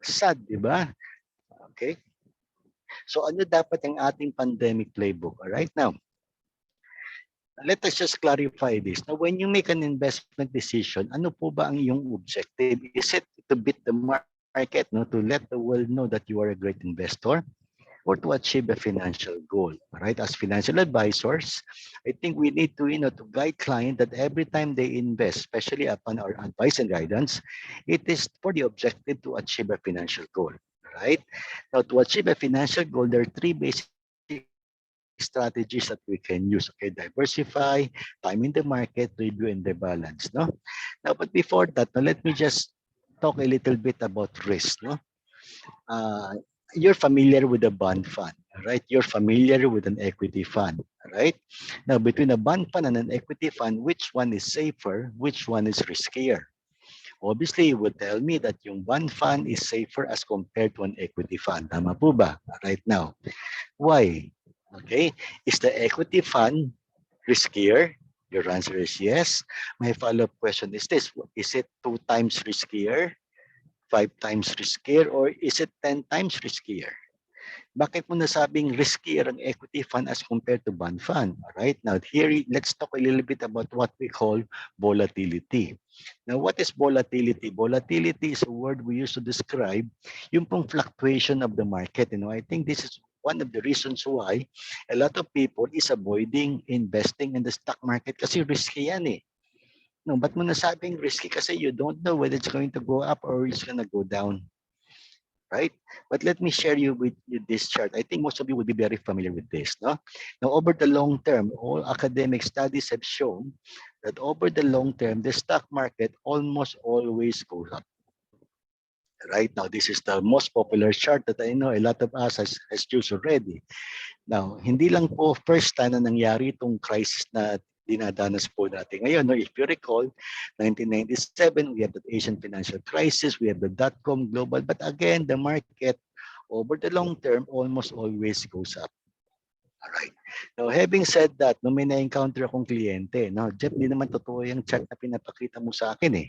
Sad, di ba? Okay? So ano dapat ang ating pandemic playbook? All right, now, let us just clarify this. Now, when you make an investment decision, ano po ba ang iyong objective? Is it to beat the market, to let the world know that you are a great investor, or to achieve a financial goal? All right, as financial advisors, I think we need to, to guide clients that every time they invest, especially upon our advice and guidance, it is for the objective to achieve a financial goal. Right? Now, to achieve a financial goal, there are 3 basic strategies that we can use. Okay, diversify, time in the market, review, and the balance. No? Now, but before that, let me just talk a little bit about risk. No? You're familiar with a bond fund, right? You're familiar with an equity fund, right? Now, between a bond fund and an equity fund, which one is safer? Which one is riskier? Obviously, you would tell me that yung bond fund is safer as compared to an equity fund. Tama po ba? Right now. Why? Okay. Is the equity fund riskier? Your answer is yes. My follow-up question is this. Is it 2 times riskier, 5 times riskier, or is it 10 times riskier? Bakit mo nasabing riskier ang equity fund as compared to bond fund? All right, now here, let's talk a little bit about what we call volatility. Now, what is volatility? Volatility is a word we use to describe yung pong fluctuation of the market. I think this is one of the reasons why a lot of people is avoiding investing in the stock market kasi risky yan eh. No, ba't mo nasabing risky? Kasi you don't know whether it's going to go up or it's going to go down. Right? But let me share with you this chart. I think most of you will be very familiar with this. No? Now, over the long term, all academic studies have shown that over the long term, the stock market almost always goes up. Right now, this is the most popular chart that I know a lot of us has used already. Now, hindi lang po first time na nangyari itong crisis na dinadanas po natin ngayon. No? If you recall, 1997, we had the Asian financial crisis, we had the dot-com global, but again, the market over the long term almost always goes up. All right. Now, having said that, no, may na-encounter akong kliyente. No? Jeff, di naman totoo yung chart na pinapakita mo sa akin eh.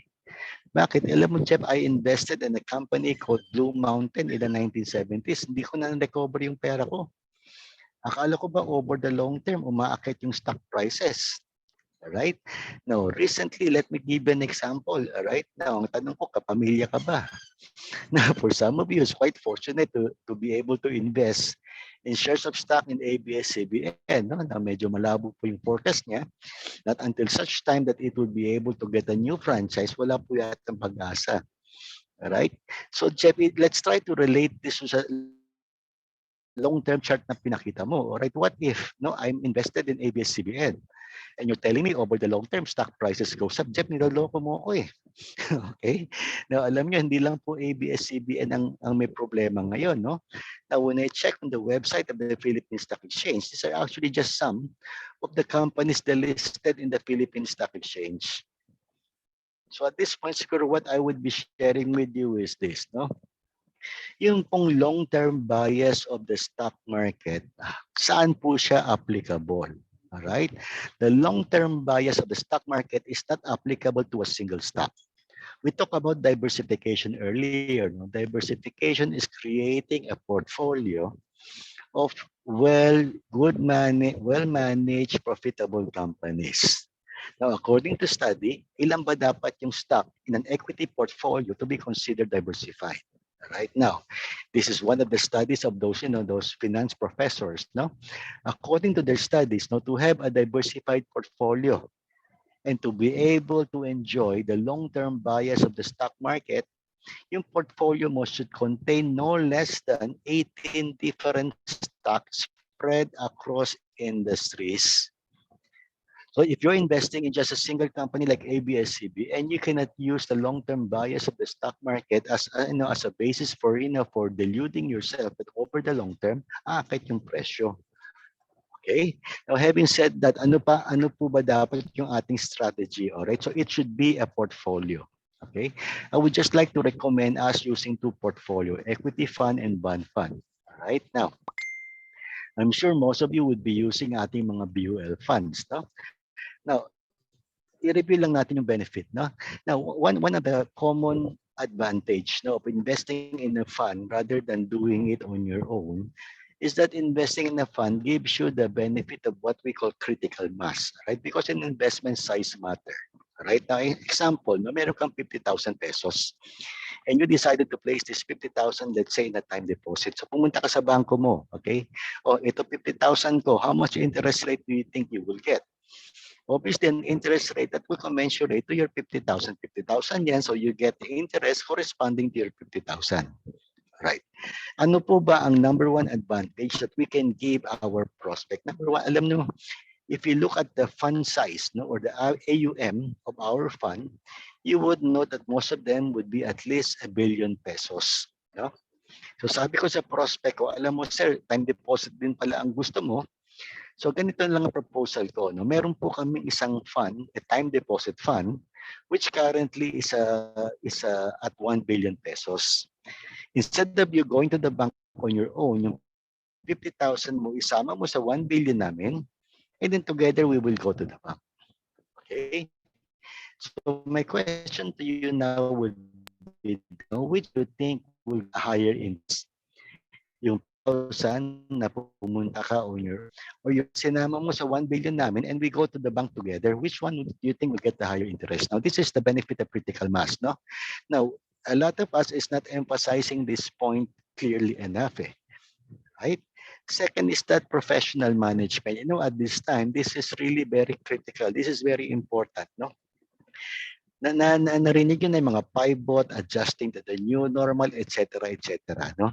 Bakit? Alam mo, Jeff, I invested in a company called Blue Mountain in the 1970s. Hindi ko na recover yung pera ko. Akala ko ba over the long term, umaakit yung stock prices? Alright? Now, recently, let me give you an example. Alright? Now, ang tanong ko, kapamilya ka ba? Now, for some of you, it's quite fortunate to be able to invest in shares of stock in ABS-CBN. No? Na medyo malabo po yung forecast niya. Not until such time that it will be able to get a new franchise, wala po yatang pag-asa. Alright? So, Jeff, let's try to relate this to long-term chart na pinakita mo. Alright, what if I'm invested in ABS-CBN and you're telling me over the long term stock prices goes up? Jeff, niloloko mo ako eh. Okay? Now, alam nyo, hindi lang po ABS-CBN ang may problema ngayon. No? Now, when I check on the website of the Philippine Stock Exchange, these are actually just some of the companies that listed in the Philippine Stock Exchange. So at this point, siguro what I would be sharing with you is this, no? Yung pong long-term bias of the stock market, saan po siya applicable? All right? The long-term bias of the stock market is not applicable to a single stock. We talked about diversification earlier. No? Diversification is creating a portfolio of well-managed, profitable companies. Now, according to study, ilan ba dapat yung stock in an equity portfolio to be considered diversified? Right now, this is one of the studies of those finance professors. No, according to their studies, to have a diversified portfolio and to be able to enjoy the long-term bias of the stock market, yung portfolio mo should contain no less than 18 different stocks spread across industries. So if you're investing in just a single company like ABS-CB and you cannot use the long-term bias of the stock market as a basis for deluding yourself, but over the long term, aakit yung presyo. Okay? Now having said that, ano po ba dapat yung ating strategy? All right? So it should be a portfolio. Okay? I would just like to recommend us using two portfolio, equity fund and bond fund. All right? Now, I'm sure most of you would be using ating mga BUL funds. No? Now, i-review lang natin yung benefit. No? Now, one of the common advantage of investing in a fund rather than doing it on your own is that investing in a fund gives you the benefit of what we call critical mass, right? Because an investment size matter. Right? Now, example, meron kang 50,000 pesos and you decided to place this 50,000, let's say, in a time deposit. So, pumunta ka sa banko mo, okay? Ito 50,000 ko, how much interest rate do you think you will get? Obviously, an interest rate that will commensurate to your 50,000. 50,000 yan, so you get the interest corresponding to your 50,000. Right. Ano po ba ang number one advantage that we can give our prospect? Number one, alam nyo, if you look at the fund size or the AUM of our fund, you would note that most of them would be at least 1 billion pesos. No? So sabi ko sa prospect ko, alam mo sir, time deposit din pala ang gusto mo. So ganito lang ang proposal ko. No? Meron po kami isang fund, a time deposit fund, which currently is at 1 billion pesos. Instead of you going to the bank on your own, yung 50,000 mo, isama mo sa 1 billion namin, and then together we will go to the bank. Okay? So my question to you now would be, which do you think will higher interest? Yung 5,000 na pumunta ka or yung sinama mo sa 1 billion namin and we go to the bank together, which one do you think will get the higher interest? Now, this is the benefit of critical mass, no? Now, a lot of us is not emphasizing this point clearly enough, right? Second is that professional management. You know, at this time, this is really very critical. This is very important, no? Narinig yun na yung mga pivot, adjusting to the new normal, etc., etc., no?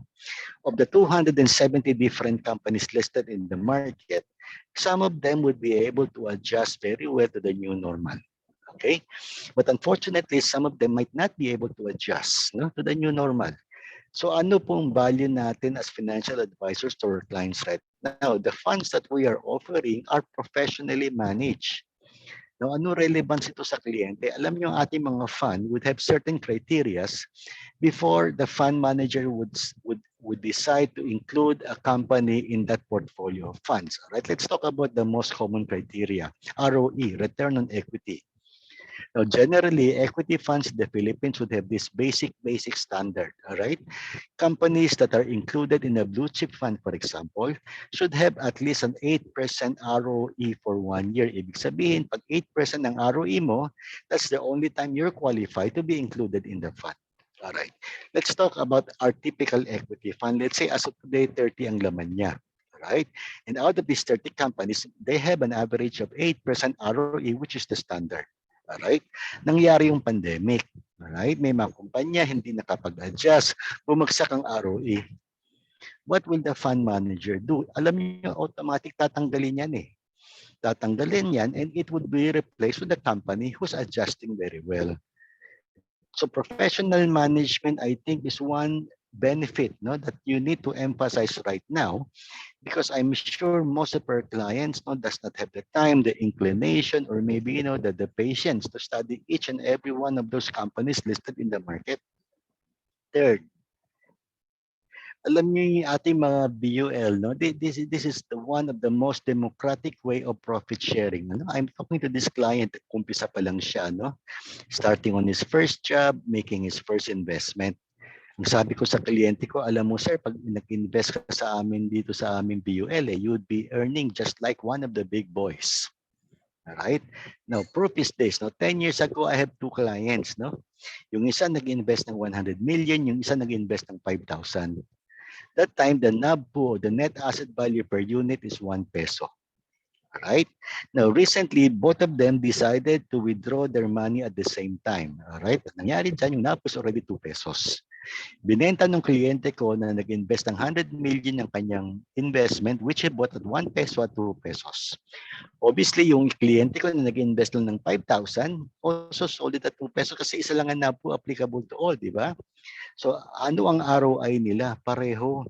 Of the 270 different companies listed in the market, some of them would be able to adjust very well to the new normal. Okay? But unfortunately, some of them might not be able to adjust, no, to the new normal. So ano pong value natin as financial advisors to our clients right now? The funds that we are offering are professionally managed. Now, ano relevance ito sa kliyente? Alam niyo, ang ating mga fund would have certain criterias before the fund manager would decide to include a company in that portfolio of funds. All right, let's talk about the most common criteria. ROE, return on equity. Now, generally, equity funds in the Philippines would have this basic standard, all right? Companies that are included in a blue chip fund, for example, should have at least an 8% ROE for 1 year. Ibig sabihin, pag 8% ng ROE mo, that's the only time you're qualified to be included in the fund. All right. Let's talk about our typical equity fund. Let's say as of today, 30 ang laman niya. Right? And out of these 30 companies, they have an average of 8% ROE, which is the standard. Alright? Nangyari yung pandemic. Alright? May mga kumpanya hindi nakapag-adjust. Bumagsak ang ROE. What will the fund manager do? Alam niyo, automatic tatanggalin yan eh. Tatanggalin yan and it would be replaced with a company who's adjusting very well. So professional management, I think, is one benefit, no, that you need to emphasize right now, because I'm sure most of our clients, no, does not have the time, the inclination, or maybe, you know, the patience to study each and every one of those companies listed in the market. Third, alam niyo yung ating mga BUL, no? This is the one of the most democratic way of profit sharing. No? I'm talking to this client, kumpisa pa lang siya, no? Starting on his first job, making his first investment. Ang sabi ko sa kliyente ko, alam mo sir, pag nag-invest ka sa amin dito sa aming BUL, you would be earning just like one of the big boys. Alright? Now, proof is this. No? 10 years ago, I have 2 clients. No? Yung isa nag-invest ng 100 million, yung isa nag-invest ng 5,000. That time, the NAV po, the net asset value per unit is 1 peso. Alright? Now, recently, both of them decided to withdraw their money at the same time. Alright? Nangyari dyan, yung NAV is already 2 pesos. Binenta ng kliyente ko na nag-invest ng 100 million ng kanyang investment, which he bought at 1 peso at 2 pesos. Obviously, yung kliyente ko na nag-invest lang ng 5,000, also sold it at 2 pesos kasi isa lang ang NAV po applicable to all, di ba? So, ano ang ROI nila? Pareho.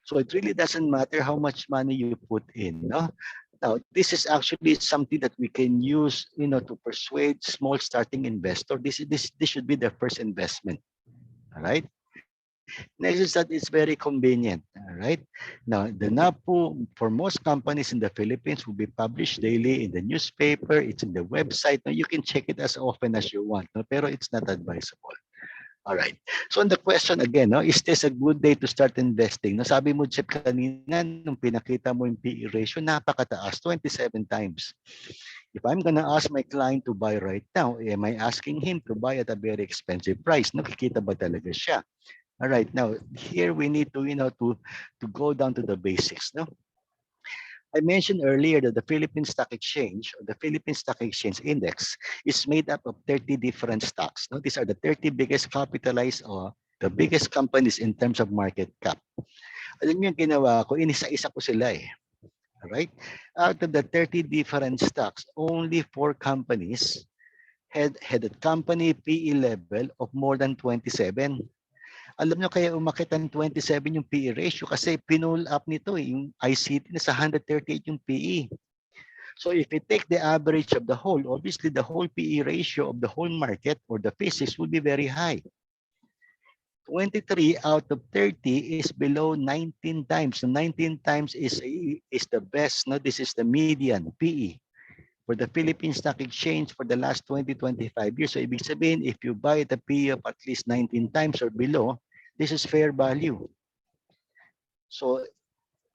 So, it really doesn't matter how much money you put in, no? Now, this is actually something that we can use, you know, to persuade small starting investor. This should be their first investment. All right. Next is that it's very convenient. All right. Now, the NAPU for most companies in the Philippines will be published daily in the newspaper. It's in the website. Now, you can check it as often as you want. No? Pero it's not advisable. All right. So, on the question again, no, is this a good day to start investing? No, sabi mo, Jeff, kanina, nung pinakita mo yung PE ratio, napakataas, 27 times. If I'm gonna ask my client to buy right now, am I asking him to buy at a very expensive price? Nakikita ba talaga siya? All right. Now, here we need to, you know, to go down to the basics. No, I mentioned earlier that the Philippine Stock Exchange, or the Philippine Stock Exchange Index, is made up of 30 different stocks. No, these are the 30 biggest capitalized or the biggest companies in terms of market cap. Alam niyo yung ginawa ko, inisa-isa ko sila eh. All right. Out of the 30 different stocks, only 4 companies had a company PE level of more than 27. Alam nyo kaya umakit ang 27 yung PE ratio kasi pinull up nito yung ICT na sa 138 yung PE. So if you take the average of the whole, obviously the whole PE ratio of the whole market or the physics will be very high. 23 out of 30 is below 19 times. So 19 times is the best. No? This is the median PE for the Philippine Stock Exchange for the last 20-25 years. So ibig sabihin, if you buy at a PE of at least 19 times or below, this is fair value. So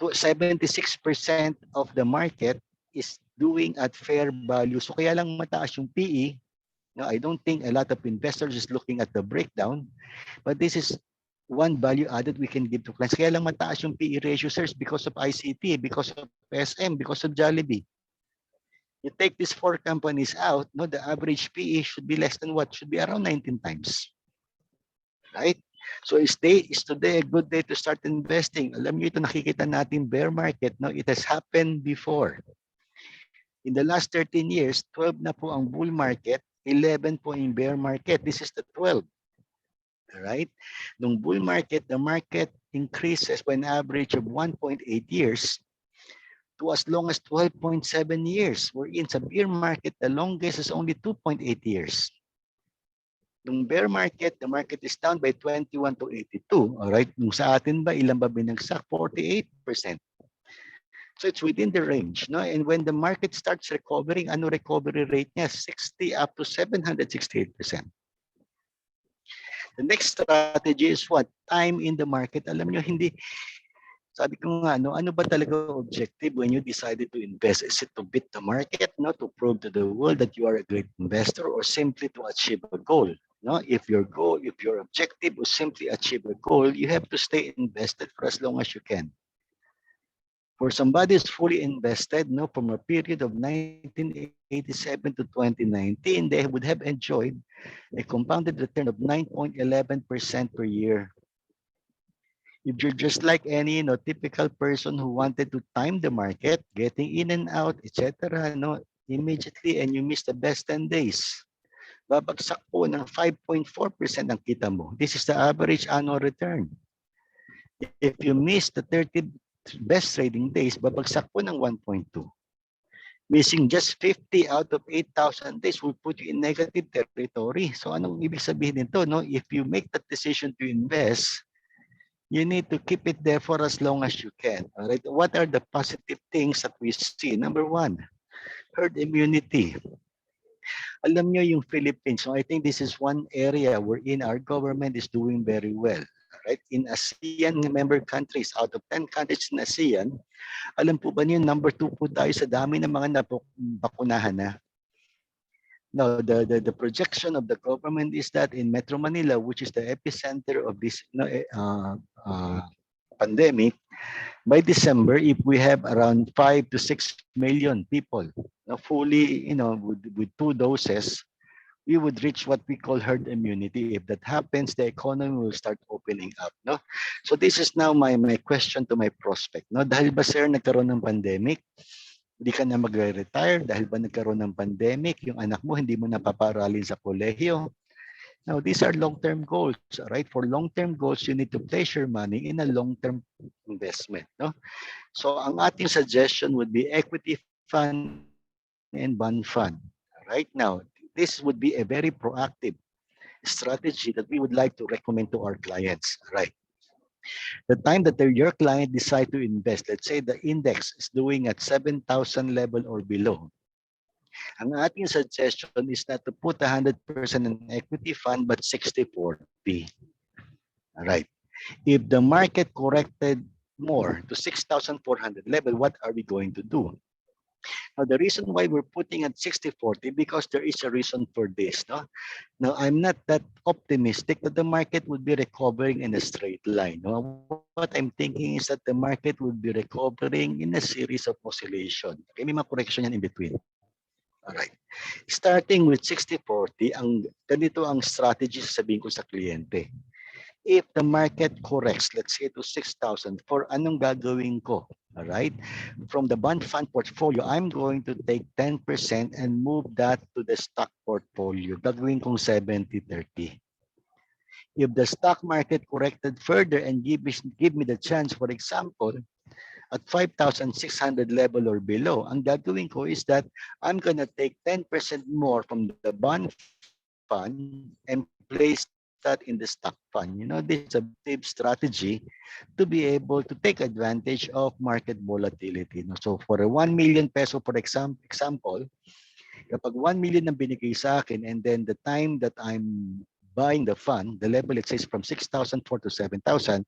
76% of the market is doing at fair value. So kaya lang mataas yung PE. No, I don't think a lot of investors is looking at the breakdown, but this is one value added we can give to clients. Kaya lang mataas yung PE ratio, sirs, because of ICT, because of SM, because of Jollibee. You take these four companies out, no, the average PE should be less than what? Should be around 19 times. Right? So is today a good day to start investing? Alam niyo ito, nakikita natin bear market. No? It has happened before. In the last 13 years, 12 na po ang bull market, 11 po yung bear market. This is the 12. Right? Nung bull market, the market increases by an average of 1.8 years to as long as 12.7 years. We're in sa bear market, the longest is only 2.8 years. Nung bear market, the market is down by 21 to 82. All right? Nung sa atin ba, ilan ba binagsak? 48%. So it's within the range. No? And when the market starts recovering, ano recovery rate niya? 60 up to 768%. The next strategy is what? Time in the market. Alam nyo, hindi, sabi ko nga, ano ba talaga objective when you decided to invest? Is it to beat the market, no? To prove to the world that you are a great investor, or simply to achieve a goal? No? If your objective is simply achieve a goal, you have to stay invested for as long as you can. For somebody who's fully invested, no, from a period of 1987 to 2019, they would have enjoyed a compounded return of 9.11% per year. If you're just like any typical person who wanted to time the market, getting in and out, etc., no, immediately, and you miss the best 10 days, babagsak po ng 5.4% ang kita mo. This is the average annual return. If you miss the 30 best trading days, babagsak po ng 1.2. Missing just 50 out of 8,000 days will put you in negative territory. So anong ibig sabihin nito? No? If you make that decision to invest, you need to keep it there for as long as you can. All right? What are the positive things that we see? Number one, herd immunity. Alam nyo yung Philippines, so I think this is one area wherein our government is doing very well. Right? In ASEAN member countries, out of 10 countries in ASEAN, alam po ba niyo, number 2 po tayo sa dami ng mga nabakunahan na. Now, the projection of the government is that in Metro Manila, which is the epicenter of this pandemic, by December, if we have around 5 to 6 million people fully, with 2 doses, we would reach what we call herd immunity. If that happens, the economy will start opening up. No? So this is now my question to my prospect. No? Dahil ba, sir, nagkaroon ng pandemic, hindi ka na magre-retire? Dahil ba nagkaroon ng pandemic, yung anak mo hindi mo napaparalin sa kolehiyo? Now, these are long-term goals. Right? For long-term goals, you need to place your money in a long-term investment. No? So ang ating suggestion would be equity fund and bond fund. Right now, this would be a very proactive strategy that we would like to recommend to our clients. Right. The time that your client decide to invest, let's say the index is doing at 7,000 level or below. Ang ating suggestion is not to put 100% in equity fund, but 60-40. All right. If the market corrected more to 6,400 level, what are we going to do? Now, the reason why we're putting at 60-40, because there is a reason for this. No? Now, I'm not that optimistic that the market would be recovering in a straight line. No? What I'm thinking is that the market would be recovering in a series of oscillation. Okay, may mga correction yan in between. All right. Starting with 60-40, ganito ang strategy sasabihin ko sa kliyente. If the market corrects, let's say to 6,000, for anong gagawin ko? All right. From the bond fund portfolio, I'm going to take 10% and move that to the stock portfolio. Gagawin kong 70-30. If the stock market corrected further and give me the chance, for example, at 5,600 level or below, ang gagawin ko is that I'm gonna take 10% more from the bond fund and place that in the stock fund. This is a big strategy to be able to take advantage of market volatility. So for a 1 million peso, for example, kapag 1 million ang binigay sa akin and then the time that I'm buying the fund, the level let's say is from 6,004 to 7,000,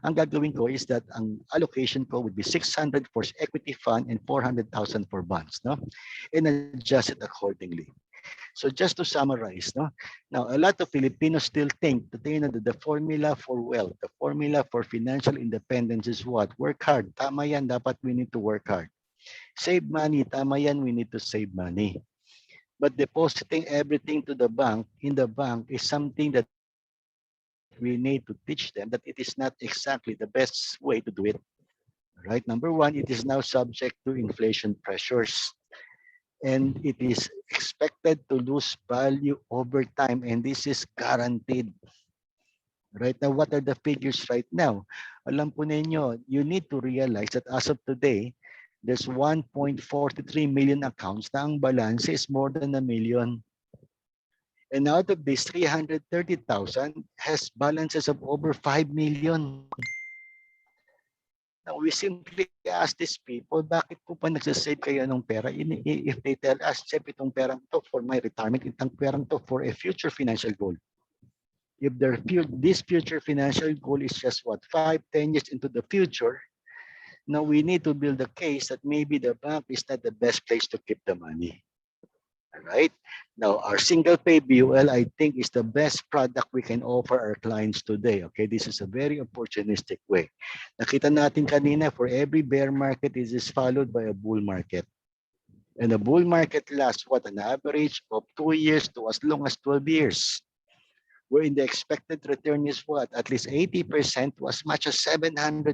ang gagawin ko is that ang allocation ko would be 600 for equity fund and 400,000 for bonds, no? And adjust it accordingly. So just to summarize, no? Now, a lot of Filipinos still think that the formula for wealth, the formula for financial independence is what? Work hard. Tama yan, dapat we need to work hard. Save money, tama yan, we need to save money. But depositing everything to the bank, in the bank, is something that we need to teach them that it is not exactly the best way to do it. Right? Number one, it is now subject to inflation pressures, and it is expected to lose value over time, and this is guaranteed. Right now, what are the figures right now? Alam po ninyo, you need to realize that as of today, there's 1.43 million accounts na ang balance is more than a million. And out of this, 330,000 has balances of over 5 million. Now, we simply ask these people, bakit po pa nagsasave kayo ng pera? If they tell us, save itong perang to for my retirement, itong perang to for a future financial goal. If this future financial goal is just what, 5-10 years into the future, now we need to build a case that maybe the bank is not the best place to keep the money. All right. Now, our single pay BUL, I think, is the best product we can offer our clients today. Okay, this is a very opportunistic way. Nakita natin kanina, for every bear market, it is followed by a bull market. And the bull market lasts, what, an average of 2 years to as long as 12 years. Wherein the expected return is what? At least 80% to as much as 700%.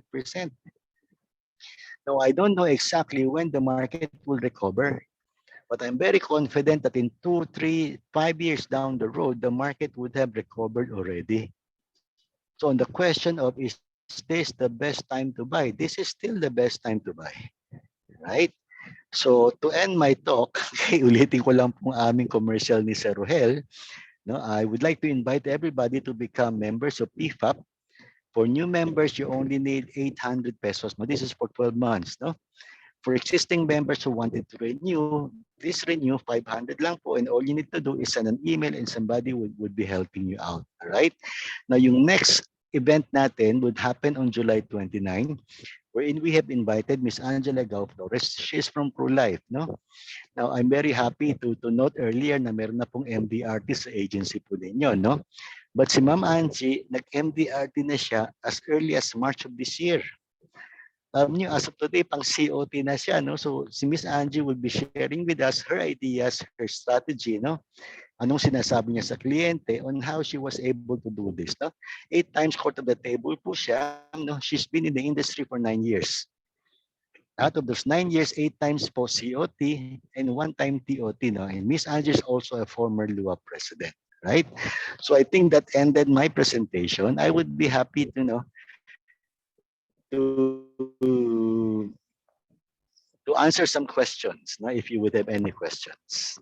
Now, I don't know exactly when the market will recover, but I'm very confident that in 2, 3, 5 years down the road, the market would have recovered already. So on the question of, is this the best time to buy? This is still the best time to buy, right? So to end my talk, ulitin ko lang pong aming commercial ni Sir Rohel. No, I would like to invite everybody to become members of PIFAAP. For new members, you only need 800 pesos. No, this is for 12 months. No? For existing members who wanted to renew, please renew 500 lang po, and all you need to do is send an email and somebody would be helping you out. All right? Now, yung next event natin would happen on July 29, wherein we have invited Miss Angela Gao Flores. She's from ProLife. No? Now, I'm very happy to note earlier na meron na pong MDRT sa agency po ninyo. No? But si Ma'am Angie, nag-MDRT na siya as early as March of this year. Niyo, as of today, pang COT na siya. No? So si Miss Angie will be sharing with us her ideas, her strategy, no? Anong sinasabi niya sa kliyente on how she was able to do this. No? 8 times court of the table po siya. No? She's been in the industry for 9 years. Out of those 9 years, 8 times po COT and 1 time TOT. No? And Miss Angie is also a former LUA president. Right? So I think that ended my presentation. I would be happy to answer some questions, if you would have any questions.